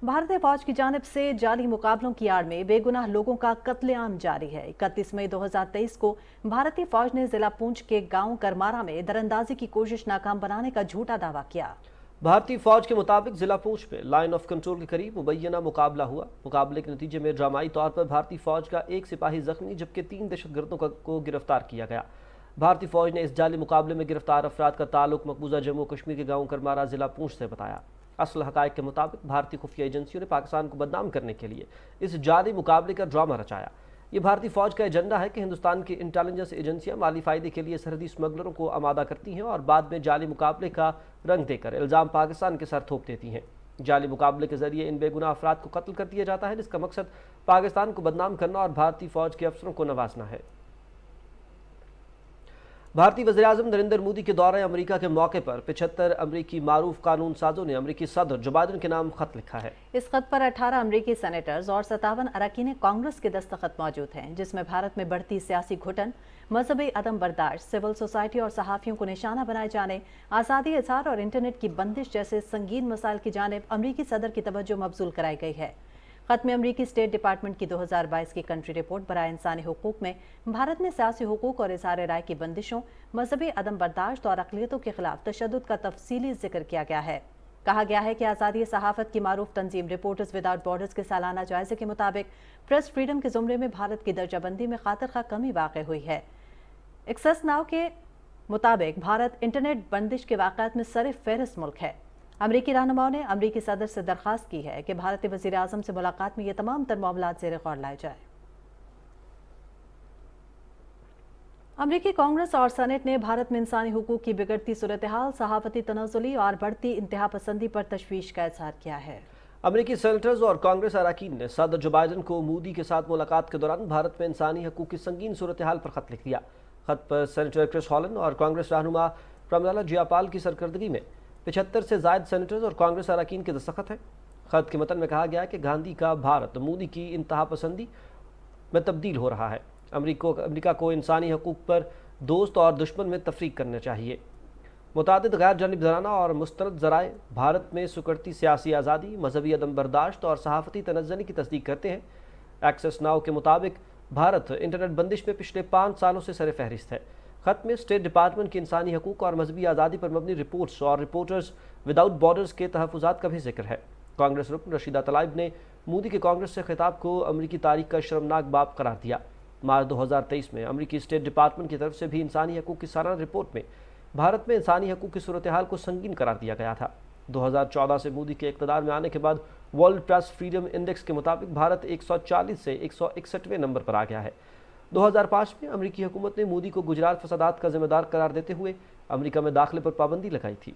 भारतीय फौज की जानिब से जाली मुकाबलों की आड़ में बेगुनाह लोगों का कत्लेआम जारी है। 31 मई 2023 को भारतीय फौज ने जिला पूंछ के गांव करमारा में दरअंदाजी की कोशिश नाकाम बनाने का झूठा दावा किया। भारतीय फौज के मुताबिक जिला पूंछ में लाइन ऑफ कंट्रोल के करीब मुबैना मुकाबला हुआ। मुकाबले के नतीजे में ड्रामाई तौर पर भारतीय फौज का एक सिपाही जख्मी जबकि 3 दहशतगर्दों को गिरफ्तार किया गया। भारतीय फौज ने इस जाली मुकाबले में गिरफ्तार अफराद का ताल्लुक मकबूजा जम्मू कश्मीर के गांव करमारा जिला पूंछ से बताया। असल हकायक के मुताबिक भारतीय खुफिया एजेंसियों ने पाकिस्तान को बदनाम करने के लिए इस जाली मुकाबले का ड्रामा रचाया। ये भारतीय फौज का एजेंडा है कि हिंदुस्तान की इंटेलिजेंस एजेंसियां माली फायदे के लिए सरहदी स्मगलरों को आमादा करती हैं और बाद में जाली मुकाबले का रंग देकर इल्ज़ाम पाकिस्तान के सर थोप देती हैं। जाली मुकाबले के जरिए इन बेगुनाह अफराद को कत्ल कर दिया जाता है, जिसका मकसद पाकिस्तान को बदनाम करना और भारतीय फौज के अफसरों को नवाजना है। भारतीय वज़ीर-ए-आज़म नरेंद्र मोदी के दौरे अमेरिका के मौके पर 75 अमेरिकी मारूफ कानून साजों ने अमेरिकी सदर जो बाइडेन के नाम खत लिखा है। इस खत पर 18 अमेरिकी सेनेटर्स और 57 अरकान कांग्रेस के दस्तखत मौजूद हैं, जिसमें भारत में बढ़ती सियासी घुटन, मजहबी अदम बर्दाश्त, सिविल सोसाइटी और सहाफ़ियों को निशाना बनाए जाने, आज़ादी इज़हार और इंटरनेट की बंदिश जैसे संगीन मसाइल की जानिब अमेरिकी सदर की तवज्जो मबजूल कराई गई है। खत में अमेरिकी स्टेट डिपार्टमेंट की 2022 की कंट्री रिपोर्ट बराए इंसानी हुकूक में भारत में सियासी हुकूक और इज़हार राय की बंदिशों, मजहबी अदम बर्दाश्त और अक़लियतों के खिलाफ तशद्दुद का तफसीली जिक्र किया गया है। कहा गया है कि आज़ादी सहाफ़त की मारूफ तंजीम रिपोर्टर्स विदाउट बॉर्डर्स के सालाना जायजे के मुताबिक प्रेस फ्रीडम के ज़ुमरे में भारत की दर्जाबंदी में खातिर कमी वाक़ हुई है। एक्सेस नाउ के मुताबिक भारत इंटरनेट बंदिश के वाक़यात में सर फ़हरिस्त मुल्क है। अमरीकी रहनुमाओं ने अमरीकी सदर से दरख्वास्त की है कि भारतीय वज़ीर आज़म से मुलाकात में ये तमाम तर मामलात ज़ेर गौर लाए जाए। अमरीकी कांग्रेस और सेनेट ने भारत में इंसानी हुकूक की बिगड़ती सूरत हाल, सहाफ़ती तनाज़ुली और बढ़ती इंतहा पसंदी पर तशवीश का इज़हार किया है। अमरीकी सेनेटर्स और कांग्रेस अरकान ने सदर जो बाइडेन को मोदी के साथ मुलाकात के दौरान भारत में इंसानी हुकूक की संगीन सूरत हाल पर खत लिख दिया। खत पर सेनेटर क्रिस हॉलन और कांग्रेस रहनुमा प्रमिला जयपाल की सरकर्दगी में 75 से ज़ायद सेनेटर्स और कांग्रेस अरकान के दस्तखत हैं। खत के मतन में कहा गया है कि गांधी का भारत मोदी की इंतहा पसंदी में तब्दील हो रहा है। अमरीका को इंसानी हकूक़ पर दोस्त और दुश्मन में तफरीक करना चाहिए। मुतादिद गैर जानिबदाराना और मुस्तरद ज़राए भारत में सुकड़ती सियासी आज़ादी, मजहबी अदम बर्दाश्त और सहाफ़ती तनज़्ज़ुली की तस्दीक करते हैं। एक्सेस नाउ के मुताबिक भारत इंटरनेट बंदिश में पिछले 5 सालों से सर फहरिस्त है। खत में स्टेट डिपार्टमेंट की इंसानी हकूक़ और मजहबी आज़ादी पर मबनी रिपोर्ट्स और रिपोर्टर्स विदाउट बॉर्डर्स के तहफ़्फ़ुज़ात का भी जिक्र है। कांग्रेस रुकन रशीदा तलाइब ने मोदी के कांग्रेस से खिताब को अमरीकी तारीख का शर्मनाक बाब करार दिया। मार्च 2023 में अमरीकी स्टेट डिपार्टमेंट की तरफ से भी इंसानी हकूक़ की सालाना रिपोर्ट में भारत में इंसानी हकूक़ की सूरत हाल को संगीन करार दिया गया था। 2014 से मोदी के इक़्तिदार में आने के बाद वर्ल्ड प्रेस फ्रीडम इंडेक्स के मुताबिक भारत 140 से 161वें नंबर पर आ गया है। 2005 में अमरीकी हुकूमत ने मोदी को गुजरात फसादात का जिम्मेदार करार देते हुए अमरीका में दाखिले पर पाबंदी लगाई थी।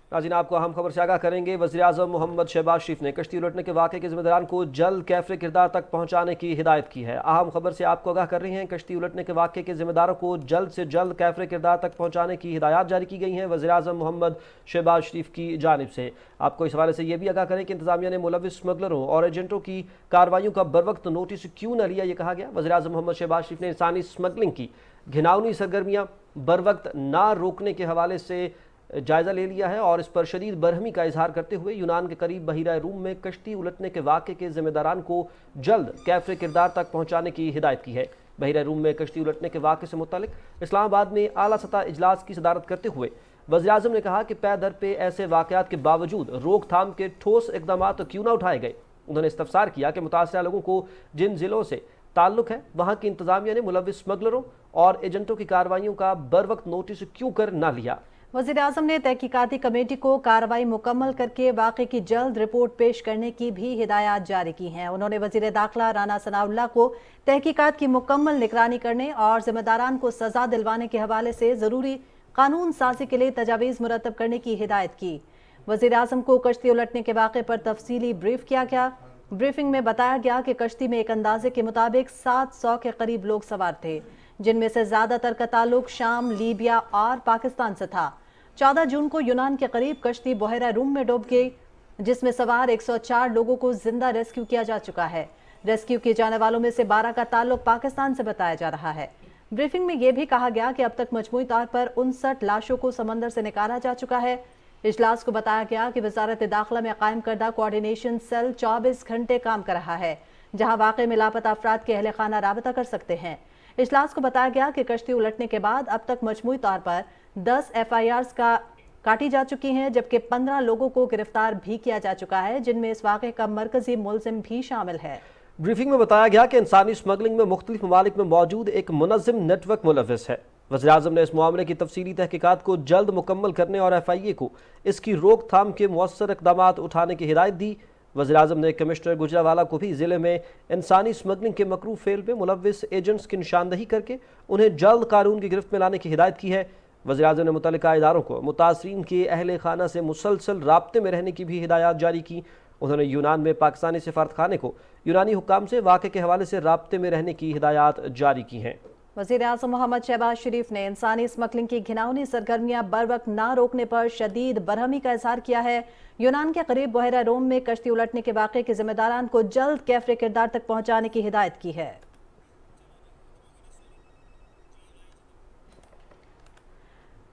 नाज़रीन, आपको अहम खबर से आगाह करेंगे। वज़ीर-ए-आज़म मोहम्मद शहबाज शरीफ ने कश्ती उलटने के वाक़े के ज़िम्मेदारान को जल्द कैफ़रे किरदार तक पहुँचाने की हिदायत की है। अहम खबर से आपको आगाह कर रहे हैं, कश्ती उलटने के वाक़े के ज़िम्मेदारों को जल्द से जल्द कैफ़रे किरदार तक पहुँचाने की हिदायत जारी की गई हैं वज़ीर-ए-आज़म मोहम्मद शहबाज शरीफ की जानिब से। आपको इस हवाले से ये भी आगाह करें कि इंतज़ामिया ने मुलविस स्मगलरों और एजेंटों की कार्रवाइयों का बर वक्त नोटिस क्यों न लिया, ये कहा गया। वज़ीर-ए-आज़म मोहम्मद शहबाज शरीफ ने इंसानी स्मगलिंग की घिनौनी सरगर्मियाँ बर वक्त ना रोकने के हवाले से जायज़ा ले लिया है और इस पर शदीद बरहमी का इजहार करते हुए यूनान के करीब बहीरा रूम में कश्ती उलटने के वाक़े के ज़िम्मेदारान को जल्द कैफ़रे किरदार तक पहुँचाने की हिदायत की है। बहीरा रूम में कश्ती उलटने के वाक़े से मुतालिक इस्लामाबाद में आला सतह इजलास की सदारत करते हुए वज़ीर-ए-आज़म ने कहा कि पै दर पे ऐसे वाक़यात के बावजूद रोकथाम के ठोस इक़दाम क्यों न उठाए गए। उन्होंने इस्तफसार किया कि मुतासरा लोगों को जिन ज़िलों से ताल्लुक़ है वहाँ की इंतज़ामिया ने मुलविस स्मगलरों और एजेंटों की कार्रवाइयों का बर वक्त नोटिस क्यों कर न लिया। वज़ीर-ए-आज़म ने तहकीकाती कमेटी को कार्रवाई मुकम्मल करके वाक़े की जल्द रिपोर्ट पेश करने की भी हिदायत जारी की हैं। उन्होंने वज़ीर दाखिला राना सनाउल्लाह को तहकीकात की मुकम्मल निगरानी करने और ज़िम्मेदारान को सज़ा दिलवाने के हवाले से ज़रूरी कानून साजी के लिए तजावीज़ मुरतब करने की हिदायत की। वज़ीर आज़म को कश्ती उलटने के वाक़े पर तफसीली ब्रीफ किया गया। ब्रीफिंग में बताया गया कि कश्ती में एक अंदाजे के मुताबिक 700 के करीब लोग सवार थे, जिनमें से ज़्यादातर का ताल्लुक शाम, लीबिया और पाकिस्तान से था। 14 जून को यूनान के करीब कश्ती बहरा रूम में डूब गई, जिसमें सवार 104 लोगों को जिंदा रेस्क्यू किया जा चुका है। रेस्क्यू किए जाने वालों में से 12 का ताल्लुक पाकिस्तान से बताया जा रहा है। ब्रीफिंग में यह भी कहा गया कि अब तक मजमूई तौर पर 59 लाशों को समंदर से निकाला जा चुका है। इजलास को बताया गया कि वजारत दाखिला में कायम करदा कोऑर्डिनेशन सेल 24 घंटे काम कर रहा है, जहां वाक़े में लापता अफराद के अहले खाना राबता कर सकते हैं। इजलास को बताया गया कि कश्ती उलटने के बाद अब तक मजमूई तौर पर 10 FIRs काटी जा चुकी हैं, जबकि 15 लोगों को गिरफ्तार भी किया जा चुका है, जिनमें इस वाक़े का मरकजी मुलजिम भी शामिल है। ब्रीफिंग में बताया गया कि इंसानी स्मगलिंग में मुख्तलिफ ममालिक में मौजूद एक मुनज़्ज़म नेटवर्क मुलव्विस है। वज़ीर आज़म ने इस मामले की तफसीली तहकीकात को जल्द मुकम्मल करने और FIA को इसकी रोकथाम के मौसर इक़दाम उठाने की हिदायत दी। वज़ीर आज़म ने कमिश्नर गुजरावाला को भी ज़िले में इंसानी स्मगलिंग के मकरू फेल में मुलव्विस एजेंट्स की निशानदही करके उन्हें जल्द कानून की गिरफ्त में लाने की हिदायत की है। वज़ीर आज़म ने मुतल्लिका इदारों को मुतासरीन के अहले खाना से मुसलसल राब्ते में रहने की भी हिदायत जारी की। उन्होंने यूनान में पाकिस्तानी सफारतखाने को यूनानी हुक्काम से वाक़े के हवाले से राब्ते में रहने की हिदायत जारी की हैं। वज़ीर आज़म मोहम्मद शहबाज शरीफ ने इंसानी स्मगलिंग की घिनौनी सरगर्मियां बर वक्त ना रोकने पर शदीद बरहमी का इजहार किया है। यूनान के करीब बहरा रोम में कश्ती उलटने के वाक़े के जिम्मेदारान को जल्द कैफरे किरदार तक पहुंचाने की हिदायत की है।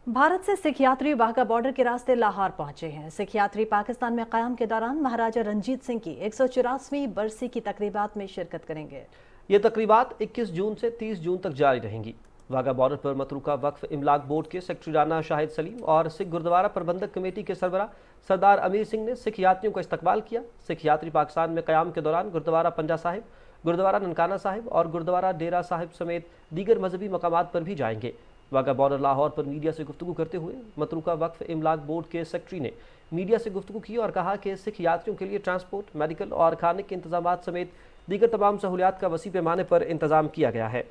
भारत से सिख यात्री वाघा बॉर्डर के रास्ते लाहौर पहुंचे हैं। सिख यात्री पाकिस्तान में क़याम के दौरान महाराजा रंजीत सिंह की 184वीं बरसी की तकरीबात में शिरकत करेंगे। ये तकरीबात 21 जून से 30 जून तक जारी रहेंगी। वाघा बॉर्डर पर मतरूका वक्फ इमलाक बोर्ड के सेक्रेटरी राना शाहिद सलीम और सिख गुरुद्वारा प्रबंधक कमेटी के सरबराह सरदार अमीर सिंह ने सिख यात्रियों का इस्तकबाल किया। सिख यात्री पाकिस्तान में क़याम के दौरान गुरुद्वारा पंजा साहिब, गुरुद्वारा ननकाना साहिब और गुरुद्वारा डेरा साहिब समेत दीगर मजहबी मकामात पर भी जाएंगे। वाघा बॉर्डर लाहौर पर मीडिया से गुफ्तगू करते हुए मतरूका वक्फ इमलाक बोर्ड के सेक्रेटरी ने मीडिया से गुफ्तगू की और कहा कि सिख यात्रियों के लिए ट्रांसपोर्ट, मेडिकल और खाने के इंतजाम समेत दीगर तमाम सहूलियात का वसी पैमाने पर इंतजाम किया गया है।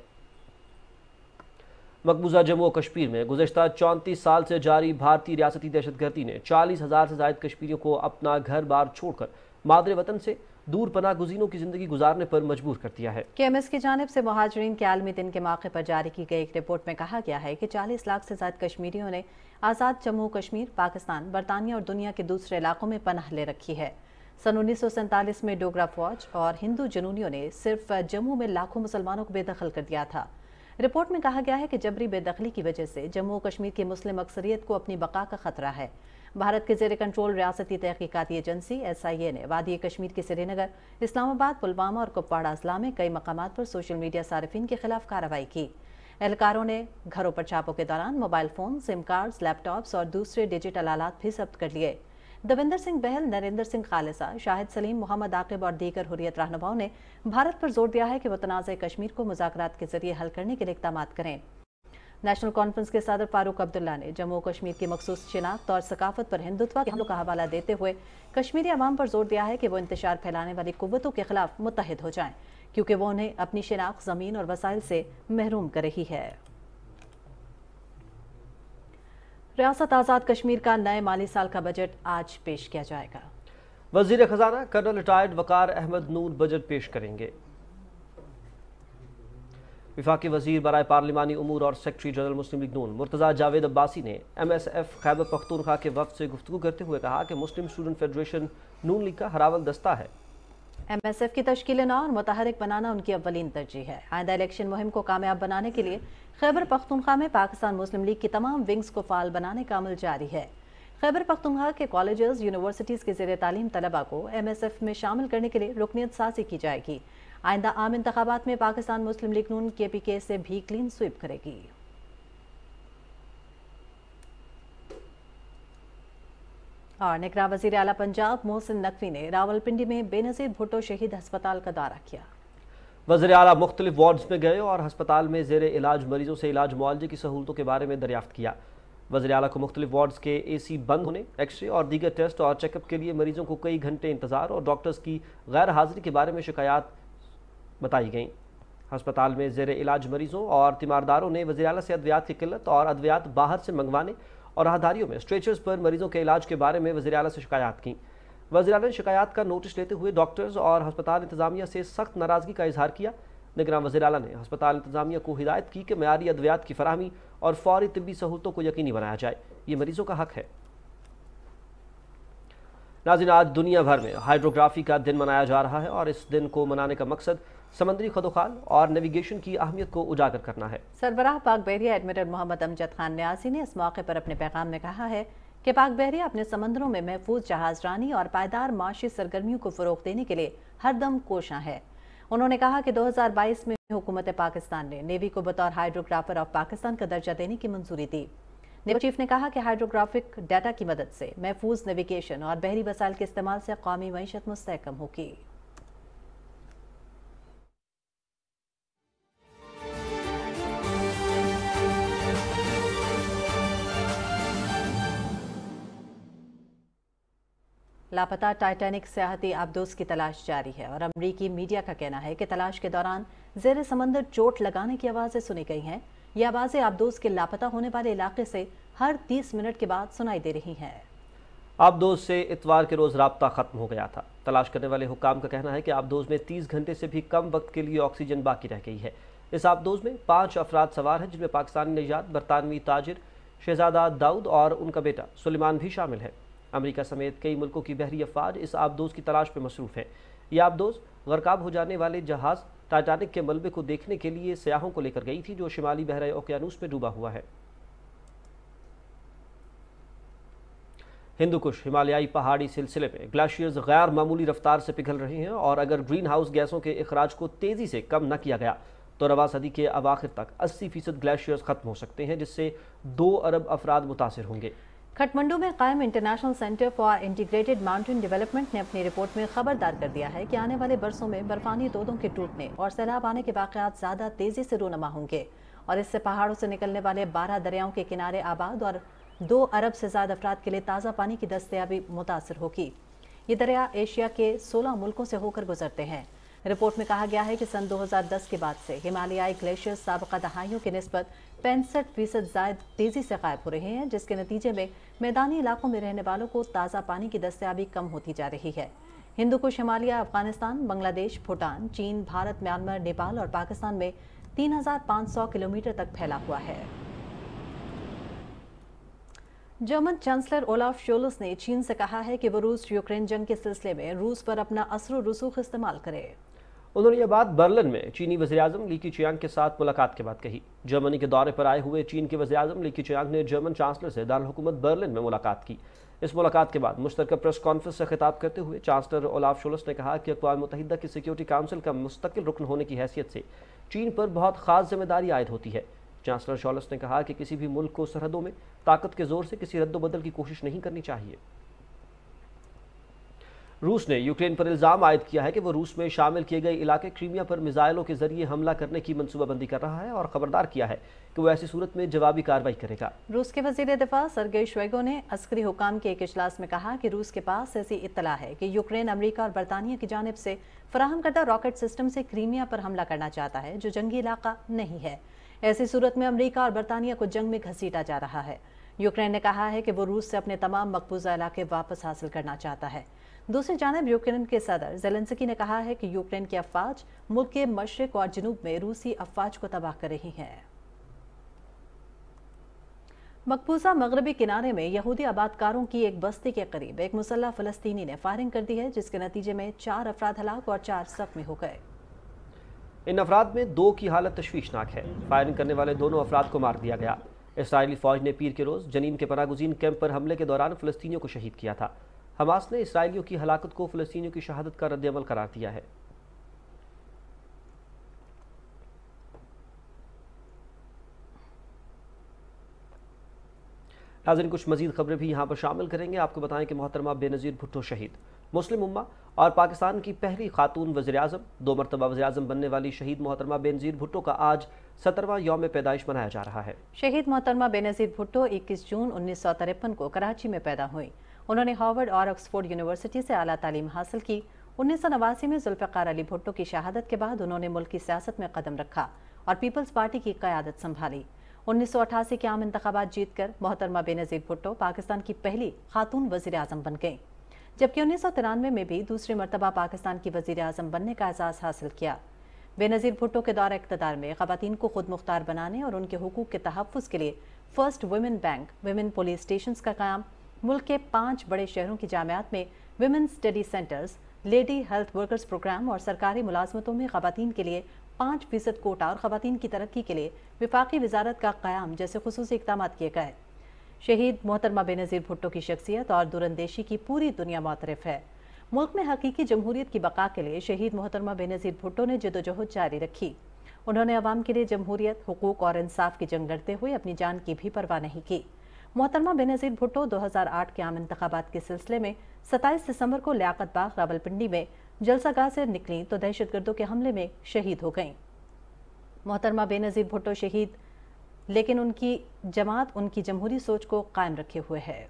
मकबूजा जम्मू और कश्मीर में गुज़श्ता 34 साल से जारी भारतीय रियासती दहशतगर्दी ने 40,000 से ज़ायद कश्मीरियों को अपना घर बार छोड़कर मादरे वतन से दूर पनाह गुज़ीनों की ज़िंदगी गुजारने पर मजबूर कर दिया है। KMS की जानिब से मुहाजिरीन के आलमी दिन के मौके पर जारी की गई एक रिपोर्ट में कहा गया है कि 40 लाख से ज़्यादा कश्मीरियों ने आज़ाद जम्मू कश्मीर, पाकिस्तान, बरतानिया और दुनिया के दूसरे इलाकों में पनाह ले रखी है। सन 1947 में डोगरा फौज और हिंदू जनूनियों ने सिर्फ जम्मू में लाखों मुसलमानों को बेदखल कर दिया था। रिपोर्ट में कहा गया है कि जबरी बेदखली की वजह से जम्मू कश्मीर की मुस्लिम अक्सरियत को अपनी बका का खतरा है। भारत के ज़ेर कंट्रोल रियासती तहकीकाती एजेंसी SIA ने वादी कश्मीर के श्रीनगर, इस्लामाबाद, पुलवामा और कुपवाड़ा अजला में कई मकामात पर सोशल मीडिया सारिफिन के खिलाफ कार्रवाई की। एहलकारों ने घरों पर छापों के दौरान mobile phone, SIM cards, laptops और दूसरे डिजिटल आलात भी जब्त कर लिए। दविंदर सिंह बहल, नरेंद्र सिंह खालिसा, शाहिद सलीम, मोहम्मद आकिब और दीगर हुर्रियत रहनुमाओं ने भारत पर जोर दिया है कि वो तनाज़े कश्मीर को मुज़ाकरात के जरिए हल करने के लिए इक़दाम करें। नेशनल कॉन्फ्रेंस के सदर फारूक अब्दुल्ला ने जम्मू कश्मीर की मखसूस शिनाख्त और सकाफत पर हिंदुत्व के हमलों का हवाला देते हुए कश्मीरी अवाम पर जोर दिया है कि वो इंतशार फैलाने वाली कुव्वतों के खिलाफ मुत्तहिद हो जाएं, क्योंकि वो उन्हें अपनी शिनाख्त, ज़मीन और वसाइल से महरूम कर रही है। रियासत आज़ाद कश्मीर का नए माली साल का बजट आज पेश किया जाएगा। वज़ीर ख़जाना कर्नल रिटायर्ड वकार अहमद नूर बजट पेश करेंगे। विफाकी वज़ीर बराए पार्लिमानी उमूर और सेक्रेटरी जनरल मुस्लिम लीग नून मुर्तज़ा जावेद अब्बासी ने MSF खैबर पख्तूनख्वा के वफ़द से गुफ्तगू करते हुए कहा कि मुस्लिम स्टूडेंट फेडरेशन नून लीग का हरावल दस्ता है। MSF की तश्कील नौ और मुतहरिक बनाना उनकी अव्वलीन तरजीह है। आइंदा इलेक्शन मुहिम को कामयाब बनाने के लिए खैबर पख्तूनख्वा में पाकिस्तान मुस्लिम लीग की तमाम विंग्स को फाल बनाने का अमल जारी है। खैबर पख्तूनख्वा के कॉलेजेस, यूनिवर्सिटीज़ के ज़ेर तालीम तलबा को MSF में शामिल करने के लिए रुकनियत साजी की जाएगी। आइंदा आम इंतखाबात में पाकिस्तान मुस्लिम लीग नून KPK से भी क्लीन स्वीप करेगी। और निगरान वज़ीर आला पंजाब मोहसिन नकवी ने रावलपिंडी में बेनज़ीर भुट्टो शहीद अस्पताल का दौरा किया। वज़ीर आला मुख्तलिफ वार्ड्स में गए और अस्पताल में ज़ेर इलाज मरीजों से इलाज मुआवजे की सहूलतों के बारे में दरियाफ्त किया। वज़ीर आला को मुख्तलिफ वार्ड्स के AC बंद होने, एक्सरे और दीगर टेस्ट और चेकअप के लिए मरीजों को कई घंटे इंतजार और डॉक्टर्स की गैर हाजिरी के बारे में शिकायत बताई गई। अस्पताल में ज़ेर इलाज मरीजों और तीमारदारों ने वज़ीर आला से अद्वियात की किल्लत और अद्वियात बाहर से मंगवाने और राहदारियों में स्ट्रेचर्स पर मरीजों के इलाज के बारे में वज़ीर आला से शिकायत की। वज़ीर आला ने शिकायत का नोटिस लेते हुए डॉक्टर्स और हस्पताल इंतजामिया से सख्त नाराज़गी का इजहार किया। निगरान वज़ीर आला ने हस्पताल इंतजामिया को हिदायत की कि मयारी अद्वियात की फराहमी और फौरी तिब्बी सहूलतों को यकीनी बनाया जाए, ये मरीजों का हक है। नाज़रीन, आज दुनिया भर में हाइड्रोग्राफी का दिन मनाया जा रहा है और इस दिन को मनाने का मकसद समंदरी खदोखाल और नेविगेशन की अहमियत को उजागर करना है। सरबराह पाक बहरिया एडमिरल मोहम्मद अमजद खान न्यासी ने इस मौके पर अपने पैगाम में कहा है कि पाक बहरिया अपने समंदरों में महफूज जहाजरानी और पायदार माशी सरगर्मियों को फ़रोग़ देने के लिए हरदम कोशां है। उन्होंने कहा कि 2022 में हुकूमत पाकिस्तान ने नेवी को बतौर हाइड्रोग्राफर ऑफ पाकिस्तान का दर्जा देने की मंजूरी दी। नेवी चीफ ने कहा कि हाइड्रोग्राफिक डाटा की मदद से महफूज नेविगेशन और बहरी वसाइल के इस्तेमाल से कौमी मईशत मुस्तहकम होगी। लापता टाइटैनिक सियाहती आबदोज की तलाश जारी है और अमरीकी मीडिया का कहना है कि तलाश के दौरान ज़ेरे समंदर चोट लगाने की आवाज़ें सुनी गई हैं। ये आवाज़ें आबदोज के लापता होने वाले इलाके से हर 30 मिनट के बाद सुनाई दे रही हैं। आबदोज से इतवार के रोज़ राब्ता ख़त्म हो गया था। तलाश करने वाले हुक्काम का कहना है कि आबदोज में 30 घंटे से भी कम वक्त के लिए ऑक्सीजन बाकी रह गई है। इस आबदोज में 5 अफराद सवार हैं, जिनमें पाकिस्तानी निजात बरतानवी ताजिर शहजादा दाऊद और उनका बेटा सुलेमान भी शामिल है। अमेरिका समेत कई मुल्कों की बहरी अफवाज इस आबदोज की तलाश में मसरूफ़ है। ये आबदोज गरकाब हो जाने वाले जहाज़ टाइटैनिक के मलबे को देखने के लिए सयाहों को लेकर गई थी, जो शिमाली बहरा ओकियानूस में डूबा हुआ है। हिंदुकुश हिमालयाई पहाड़ी सिलसिले में ग्लेशियर्स गैर मामूली रफ्तार से पिघल रहे हैं और अगर ग्रीन हाउस गैसों के अखराज को तेज़ी से कम न किया गया तो रवा सदी के अवाखिर तक 80% ग्लेशियर्स खत्म हो सकते हैं, जिससे 2 अरब अफराद मुतासिर होंगे। खटमंडू में कायम international centre for integrated mountain development ने अपनी रिपोर्ट में खबरदार कर दिया है कि आने वाले बरसों में बर्फानी तोदों के टूटने और सैलाब आने के वाक़यात ज़्यादा तेज़ी से रूनमा होंगे और इससे पहाड़ों से निकलने वाले 12 दरियाओं के किनारे आबाद और 2 अरब से ज़्यादा अफराद के लिए ताज़ा पानी की दस्तयाबी मुतासर होगी। ये दरिया एशिया के 16 मुल्कों से होकर गुजरते हैं। रिपोर्ट में कहा गया है कि सन 2010 के बाद से हिमालयाई ग्लेशियर साबिक़ा दहाइयों की निस्बत 65% ज़ायद तेज़ी से गायब हो रहे हैं, जिसके नतीजे में मैदानी इलाकों में रहने वालों को ताज़ा पानी की दस्तयाबी कम होती जा रही है। हिंदुकुश हिमालय अफगानिस्तान, बांग्लादेश, भूटान, चीन, भारत, म्यांमार, नेपाल और पाकिस्तान में 3500 किलोमीटर तक फैला हुआ है। जर्मन चांसलर ओलाफ शोल्स ने चीन से कहा है कि वो रूस यूक्रेन जंग के सिलसिले में रूस पर अपना असर रसूख इस्तेमाल करे। उन्होंने ये बात बर्लिन में चीनी वज़ीर-ए-आज़म ली कीचियांग के साथ मुलाकात के बाद कही। जर्मनी के दौरे पर आए हुए चीन के वज़ीर-ए-आज़म ली कीचियांग ने जर्मन चांसलर से दारुल हुकूमत बर्लिन में मुलाकात की। इस मुलाकात के बाद मुश्तरका प्रेस कॉन्फ्रेंस से खिताब करते हुए चांसलर ओलाफ शोल्स ने कहा कि अक़वाम मुत्तहिदा की सिक्योरिटी काउंसिल का मुस्तकिल रुकन होने की हैसियत से चीन पर बहुत ख़ास जिम्मेदारी आयद होती है। चांसलर शोल्स ने कहा कि किसी भी मुल्क को सरहदों में ताकत के जोर से किसी रद्दोबदल की कोशिश नहीं करनी चाहिए। रूस ने यूक्रेन पर इल्ज़ाम आयद किया है कि वो रूस में शामिल किए गए इलाके क्रीमिया पर मिसाइलों के जरिए हमला करने की मनसूबाबंदी कर रहा है और खबरदार किया है कि वो ऐसी सूरत में जवाबी कार्रवाई करेगा। रूस के वज़ीर दिफा सर्गेई शोइगु ने अस्करी हुकाम के एक इजलास में कहा कि रूस के पास ऐसी इत्तला है कि यूक्रेन अमेरिका और बरतानिया की जानिब से फराहम करदा रॉकेट सिस्टम से क्रीमिया पर हमला करना चाहता है, जो जंगी इलाका नहीं है। ऐसी सूरत में अमेरिका और बरतानिया को जंग में घसीटा जा रहा है। यूक्रेन ने कहा है कि वो रूस से अपने तमाम मकबूजा इलाके वापस हासिल करना चाहता है। दूसरी जानब यूक्रेन के सदर ज़ेलेंस्की ने कहा है कि यूक्रेन की अफवाज मुल्क के मशरिक और जनूब में रूसी अफवाज को तबाह कर रही हैं। मकबूजा मगरबी किनारे में यहूदी आबादकारों की एक बस्ती के करीब एक मुसल्लह फ़लस्तीनी ने फायरिंग कर दी है, जिसके नतीजे में 4 अफराद हलाक और 4 ज़ख्मी हो गए। इन अफराद में 2 की हालत तशवीशनाक है। फायरिंग करने वाले दोनों अफराद को मार दिया गया। इसराइली फौज ने पीर के रोज़ जनीन के पनागुज़ीन कैंप पर हमले के दौरान फ़लस्तीनियों को शहीद किया था। हमास ने इसराइलियों की हलाकत को फ़लस्तीनियों की शहादत का रद्द-ए-अमल करार दिया है। नाज़रीन, कुछ मज़ीद खबरें भी यहाँ पर शामिल करेंगे। आपको बताएं कि मोहतरमा बेनज़ीर भुट्टो शहीद, मुस्लिम उम्मा और पाकिस्तान की पहली खातून वज़ीर-ए-आज़म, 2 मरतबा वज़ीर-ए-आज़म बनने वाली शहीद मोहतरमा बेनज़ीर भुट्टो का आज 17वां यौम पैदाइश मनाया जा रहा है। शहीद मोहतरमा बेनज़ीर भुट्टो 21 जून 1953 को कराची में पैदा हुई। उन्होंने हार्वर्ड और ऑक्सफोर्ड यूनिवर्सिटी से आला तालीम हासिल की। 1989 में जुल्फ़िकार अली भुट्टो की शहादत के बाद उन्होंने मुल्क की सियासत में कदम रखा और पीपल्स पार्टी की क़यादत संभाली। 1988 के आम इंतखाबात जीतकर मोहतरमा बेनज़ीर भुट्टो पाकिस्तान की पहली खातून वज़ीर आज़म बन गईं, जबकि 1993 में भी दूसरी मरतबा पाकिस्तान की वज़ीर आज़म बनने का एजाज़ हासिल किया। बेनज़ीर भुट्टो के दौर इक़्तिदार में ख़वातीन को खुद मुख्तार बनाने और उनके हुकूक के तहफ़्फ़ुज़ के लिए first women bank, women police stations का क़याम, मुल्क के 5 बड़े शहरों की जामियात में women study centres, lady health workers programme और सरकारी मुलाजमतों में ख़वातीन के लिए 5% कोटा और ख़वातीन की तरक्की के लिए विफाकी वजारत का क़याम जैसे खुसूसी इक़दाम किए गए। शहीद मोहतरमा बेनज़ीर भुट्टो की शख्सियत और दूरंदेशी की पूरी दुनिया मुतरफ़ है। मुल्क में हकीकी जमहूरियत की बका के लिए शहीद मोहतरमा बेनज़ीर भुट्टो ने जदोजहद जारी रखी। उन्होंने अवाम के लिए जमहूरियत, हुकूक और इंसाफ की जंग लड़ते हुए अपनी जान की भी परवाह नहीं की। मोहतरमा बेनज़ीर भुट्टो 2008 के आम इंतखाबात के सिलसिले में 27 दिसंबर को लियाकत बाग रावलपिंडी में जलसागाह से निकली तो दहशतगर्दों के हमले में शहीद हो गईं। मोहतरमा बेनज़ीर भुट्टो शहीद, लेकिन उनकी जमात उनकी जमहूरी सोच को कायम रखे हुए है।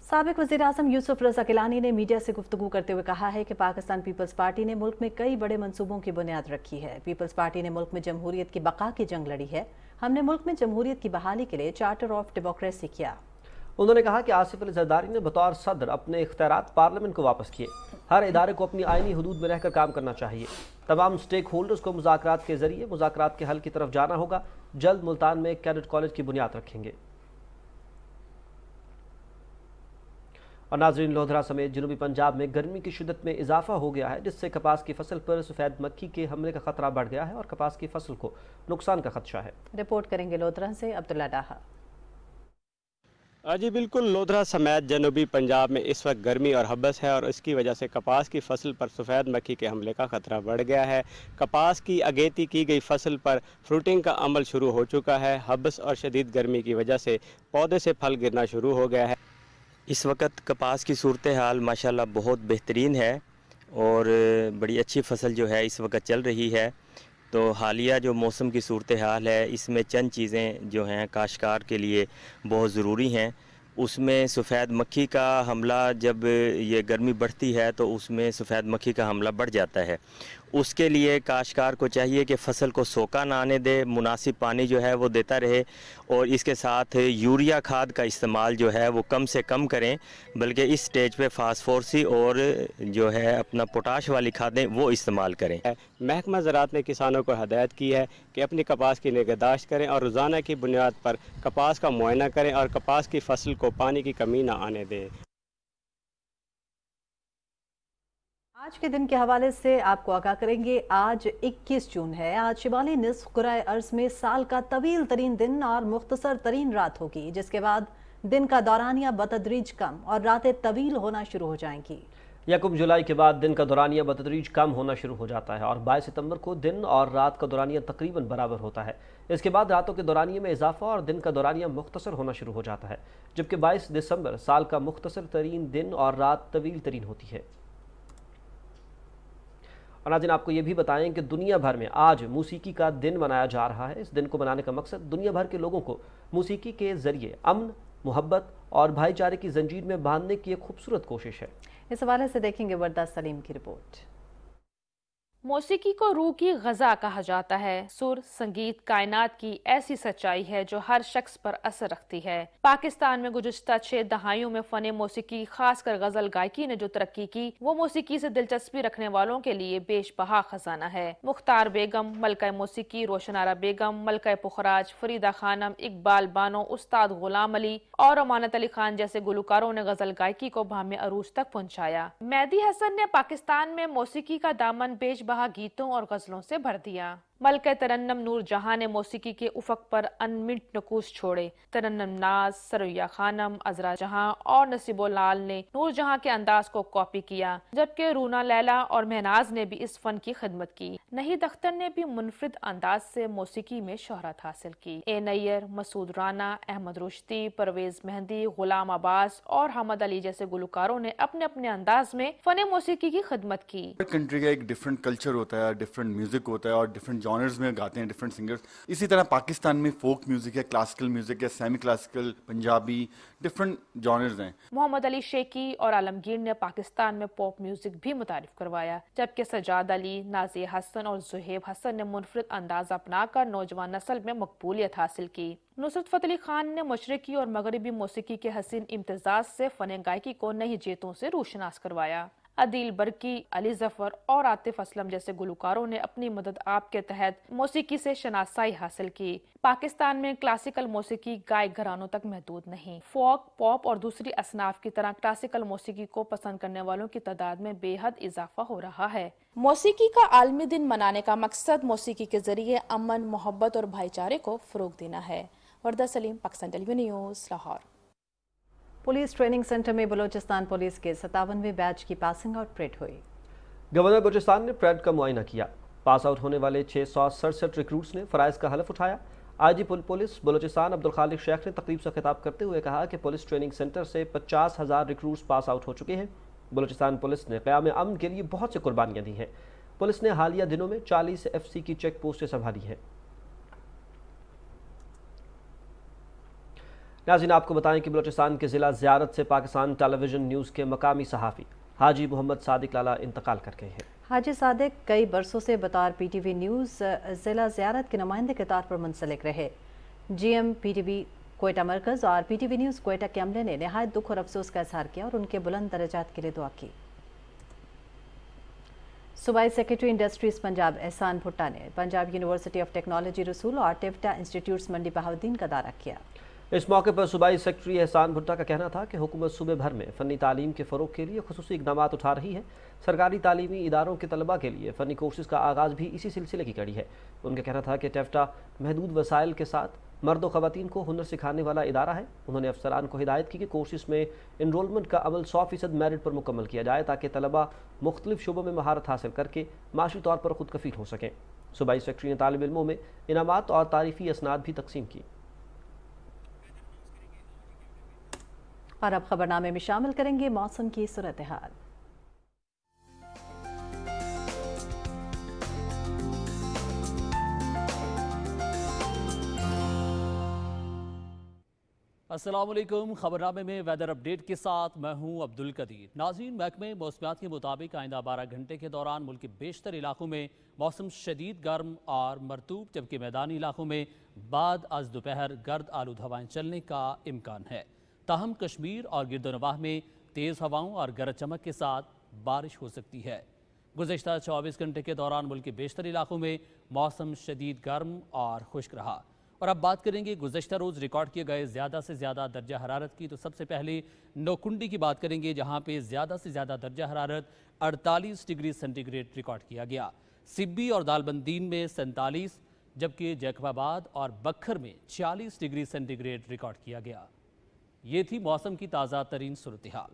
साबिक वज़ीर आज़म यूसुफ रज़ा गिलानी ने मीडिया से गुफ्तगू करते हुए कहा है कि पाकिस्तान पीपल्स पार्टी ने मुल्क में कई बड़े मंसूबों की बुनियाद रखी है। पीपल्स पार्टी ने मुल्क में जमहूरियत की बका की जंग लड़ी है। हमने मुल्क में जमहूरियत की बहाली के लिए चार्टर ऑफ डेमोक्रेसी किया। उन्होंने कहा कि आसिफ अली ज़रदारी ने बतौर सदर अपने इख्तियारात पार्लियामेंट को वापस किए। हर इदारे को अपनी आईनी हदूद में रहकर काम करना चाहिए। तमाम स्टेक होल्डर्स को मुज़ाकरात के जरिए मुज़ाकरात के हल की तरफ जाना होगा। जल्द मुल्तान में कैडेट कॉलेज की बुनियाद रखेंगे। और नाजरीन, लोधरा समेत जनूबी पंजाब में गर्मी की शिद्दत में इजाफा हो गया है, जिससे कपास की फसल पर सफ़ेद मक्खी के हमले का खतरा बढ़ गया है और कपास की फसल को नुकसान का खदशा है। रिपोर्ट करेंगे लोधरा से अब्दुल्ला डाहा। जी बिल्कुल, लोधरा समेत जनूबी पंजाब में इस वक्त गर्मी और हब्स है और इसकी वजह से कपास की फसल पर सफ़ेद मक्खी के हमले का ख़तरा बढ़ गया है। कपास की अगेती की गई फसल पर फ्रूटिंग का अमल शुरू हो चुका है। हब्स और शदीद गर्मी की वजह से पौधे से फल गिरना शुरू हो गया है। इस वक्त कपास की सूरत हाल माशाल्लाह बहुत बेहतरीन है और बड़ी अच्छी फसल जो है इस वक्त चल रही है। तो हालिया जो मौसम की सूरत हाल है, इसमें चंद चीज़ें जो हैं काश्तकार के लिए बहुत ज़रूरी हैं। उसमें सफ़ेद मक्खी का हमला, जब ये गर्मी बढ़ती है तो उसमें सफ़ेद मक्खी का हमला बढ़ जाता है। उसके लिए काश्तकार को चाहिए कि फ़सल को सोका ना आने दे, मुनासिब पानी जो है वो देता रहे और इसके साथ यूरिया खाद का इस्तेमाल जो है वो कम से कम करें, बल्कि इस स्टेज पे फास्फोरसी और जो है अपना पोटाश वाली खादें वो इस्तेमाल करें। महकमा ज़राअत ने किसानों को हदायत की है कि अपनी कपास की निगहदाश्त करें और रोज़ाना की बुनियाद पर कपास का मुआयना करें और कपास की फसल को पानी की कमी ना आने दें। आज के दिन के हवाले से आपको आगाह करेंगे। आज 21 जून है। आज शिमाली निस्फ़ कुराए अर्ज़ में साल का तवील तरीन दिन और मुख्तसर तरीन रात होगी, जिसके बाद दिन का दौरानिया बतदरीज कम और रातें तवील होना शुरू हो जाएंगी। 1 जुलाई के बाद दिन का दौरानिया बतदरीज कम होना शुरू हो जाता है और 22 सितंबर को दिन और रात का दौरानिया तकरीबन बराबर होता है। इसके बाद रातों के दौरानिये में इजाफा और दिन का दौरानिया मुख्तसर होना शुरू हो जाता है, जबकि 22 दिसंबर साल का मुख्तसर तरीन दिन और रात तवील तरीन होती है। और नाज़रीन, आपको ये भी बताएं कि दुनिया भर में आज मौसीकी का दिन मनाया जा रहा है। इस दिन को मनाने का मकसद दुनिया भर के लोगों को मौसीकी के ज़रिए अमन, मोहब्बत और भाईचारे की जंजीर में बांधने की एक खूबसूरत कोशिश है। इस हवाले से देखेंगे वर्दा सलीम की रिपोर्ट। मौसीकी को रूह की ग़ज़ा कहा जाता है। सुर, संगीत कायनात की ऐसी सच्चाई है जो हर शख्स पर असर रखती है। पाकिस्तान में गुज़श्ता 6 दहाइयों में फ़न मौसीकी, खासकर गज़ल गायकी ने जो तरक्की की, वो मौसीकी से दिलचस्पी रखने वालों के लिए बेशबहा खजाना है। मुख्तार बेगम, मलका मौसीकी, रोशनारा बेगम, मलका पुखराज, फरीदा खानम, इकबाल बानो, उस्ताद गुलाम अली और अमानत अली खान जैसे गुलकारों ने गज़ल गायकी को भामे अरूज तक पहुँचाया। मेहदी हसन ने पाकिस्तान में मौसीकी का दामन बेशबहा गीतों और गजलों से भर दिया। मलका तरन्नम नूर जहां ने मौसीकी के उफक पर अनमिट नकूश छोड़े। तरन्नम नाज, सरैया खानम, अजरा जहां और नसीबो लाल ने नूर जहां के अंदाज को कॉपी किया, जबकि रूना लैला और महनाज ने भी इस फन की खिदमत की। नहीद अख्तर ने भी मुनफरिद अंदाज से मौसीकी में शोहरत हासिल की। ए नैयर, मसूद राना, अहमद रुश्ती, परवेज मेहंदी, गुलाम अब्बास और हमद अली जैसे गुलकारों ने अपने अपने अंदाज में फन मौसीकी की खिदमत की। कंट्री का एक डिफरेंट कल्चर होता है, डिफरेंट म्यूजिक होता है और डिफरेंट जॉनर्स में गाते हैं डिफरेंट सिंगर्स। इसी तरह पाकिस्तान में फोक म्यूजिक है, क्लासिकल म्यूजिक है, semi classical, Punjabi, different genres हैं। मोहम्मद अली शेखी और आलमगीर ने पाकिस्तान में पॉप म्यूजिक भी मुतारिफ करवाया, जबकि सजाद अली, नाज़िया हसन और जुहेब हसन ने मुनफरिद अंदाज अपनाकर नौजवान नस्ल में मकबूलियत हासिल की। नुसरत फतेह अली खान ने मशरकी और मगरबी मौसीकी के हसीन इम्तिजाज से फन गायकी को नई जेतों से रोशनास करवाया। अदील बरकी, अली जफर और आतिफ असलम जैसे गुलकारों ने अपनी मदद आप के तहत मौसीकी से शनासाई हासिल की। पाकिस्तान में क्लासिकल मौसीकी गायक घरानों तक महदूद नहीं, फोक, पॉप और दूसरी असनाफ की तरह क्लासिकल मौसीकी को पसंद करने वालों की तादाद में बेहद इजाफा हो रहा है। मौसीकी का आलमी दिन मनाने का मकसद मौसीकी के जरिए अमन, मोहब्बत और भाईचारे को फरोग देना है। Warda Saleem, Pakistan television news, Lahore. Police training centre में बलूचिस्तान पुलिस के 57वें बैच की पासिंग आउट परेड हुई। गवर्नर बलूचिस्तान ने परेड का मुआयना किया। पास आउट होने वाले 667 रिक्रूट्स ने फराइज का हलफ उठाया। आईजी पुलिस बलूचिस्तान अब्दुल खालिक शेख ने तकरीब से खिताब करते हुए कहा कि पुलिस ट्रेनिंग सेंटर से 50,000 रिक्रूट्स पास आउट हो चुके हैं। बलूचिस्तान पुलिस ने क़याम अमन के लिए बहुत सी कुर्बानियाँ दी हैं। पुलिस ने हालिया दिनों में 40 FC की चेक पोस्टें संभाली हैं। नाज़रीन, आपको बताएं कि बलूचिस्तान के ज़िला ज़ियारत से पाकिस्तान टेलीविज़न न्यूज़ के मकामी सहाफ़ी हाजी मोहम्मद सादिक लाला इंतकाल कर गए हैं। हाजी सादिक कई बरसों से बतौर PTV न्यूज़ ज़िला ज़ियारत के नुमाइंदे के तौर पर मुंसलिक रहे। GM PTV क्वेटा मरकज़ और PTV न्यूज़ क्वेटा के अमले ने नहायत दुख और अफसोस का इजहार किया और उनके बुलंद दर्जात के लिए दुआ की। सूबाई सेक्रेटरी इंडस्ट्रीज़ पंजाब एहसान भुट्टा ने पंजाब यूनिवर्सिटी ऑफ टेक्नोलॉजी रसूल और टिफ्टा इंस्टीट्यूट्स मंडी बहाउद्दीन का दौरा किया। इस मौके पर सूबाई सेक्रेटरी एहसान भुट्टा का कहना था कि हुकूमत सूबे भर में फ़नी तालीम के फ़रोग के लिए खुसूसी इक़दाम उठा रही है। सरकारी तालीमी इदारों के तलबा के लिए फ़नी कोर्सेज़ का आगाज़ भी इसी सिलसिले की कड़ी है। उनका कहना था कि टेफ्टा महदूद वसाइल के साथ मर्द व ख़वातीन को हुनर सिखाने वाला इदारा है। उन्होंने अफसरान को हिदायत की कि कोर्सेज़ में इनरोलमेंट का अमल 100% मेरिट पर मुकम्मल किया जाए ताकि तलबा मुख्तलिफ शुबों में महारत हासिल करके माशी तौर पर खुद कफील हो सकें। सूबाई सेक्रेटरी ने तालिब इल्मों में इनामात और तारीफ़ी असनाद भी तकसीम की। और अब खबरनामे में शामिल करेंगे मौसम की सूरत हाल। अस्सलाम वालेकुम। खबरनामे में वेदर अपडेट के साथ मैं हूं अब्दुल कदीर। नाज़रीन, महकमे मौसमियात के मुताबिक आइंदा 12 घंटे के दौरान मुल्क के बेशतर इलाकों में मौसम शदीद गर्म और मरतूब, जबकि मैदानी इलाकों में बाद आज दोपहर गर्द आलूद हवाएं चलने का इम्कान है। ताहम कश्मीर और गिरदोनवाह में तेज़ हवाओं और गरज चमक के साथ बारिश हो सकती है। गुज़श्ता 24 घंटे के दौरान मुल्क के बेशतर इलाकों में मौसम शदीद गर्म और खुश्क रहा। और अब बात करेंगे गुज़श्ता रोज़ रिकॉर्ड किए गए ज़्यादा से ज़्यादा दर्जा हरारत की। तो सबसे पहले नौकुंडी की बात करेंगे, जहाँ पे ज़्यादा से ज़्यादा दर्जा हरारत 48 डिग्री सेंटीग्रेड रिकॉर्ड किया गया। सिब्बी और दालबंदीन में 47, जबकि जैकबाबाद और बखर में 46 डिग्री सेंटीग्रेड रिकॉर्ड किया गया। ये थी मौसम की ताज़ा तरीन सूरत हाल।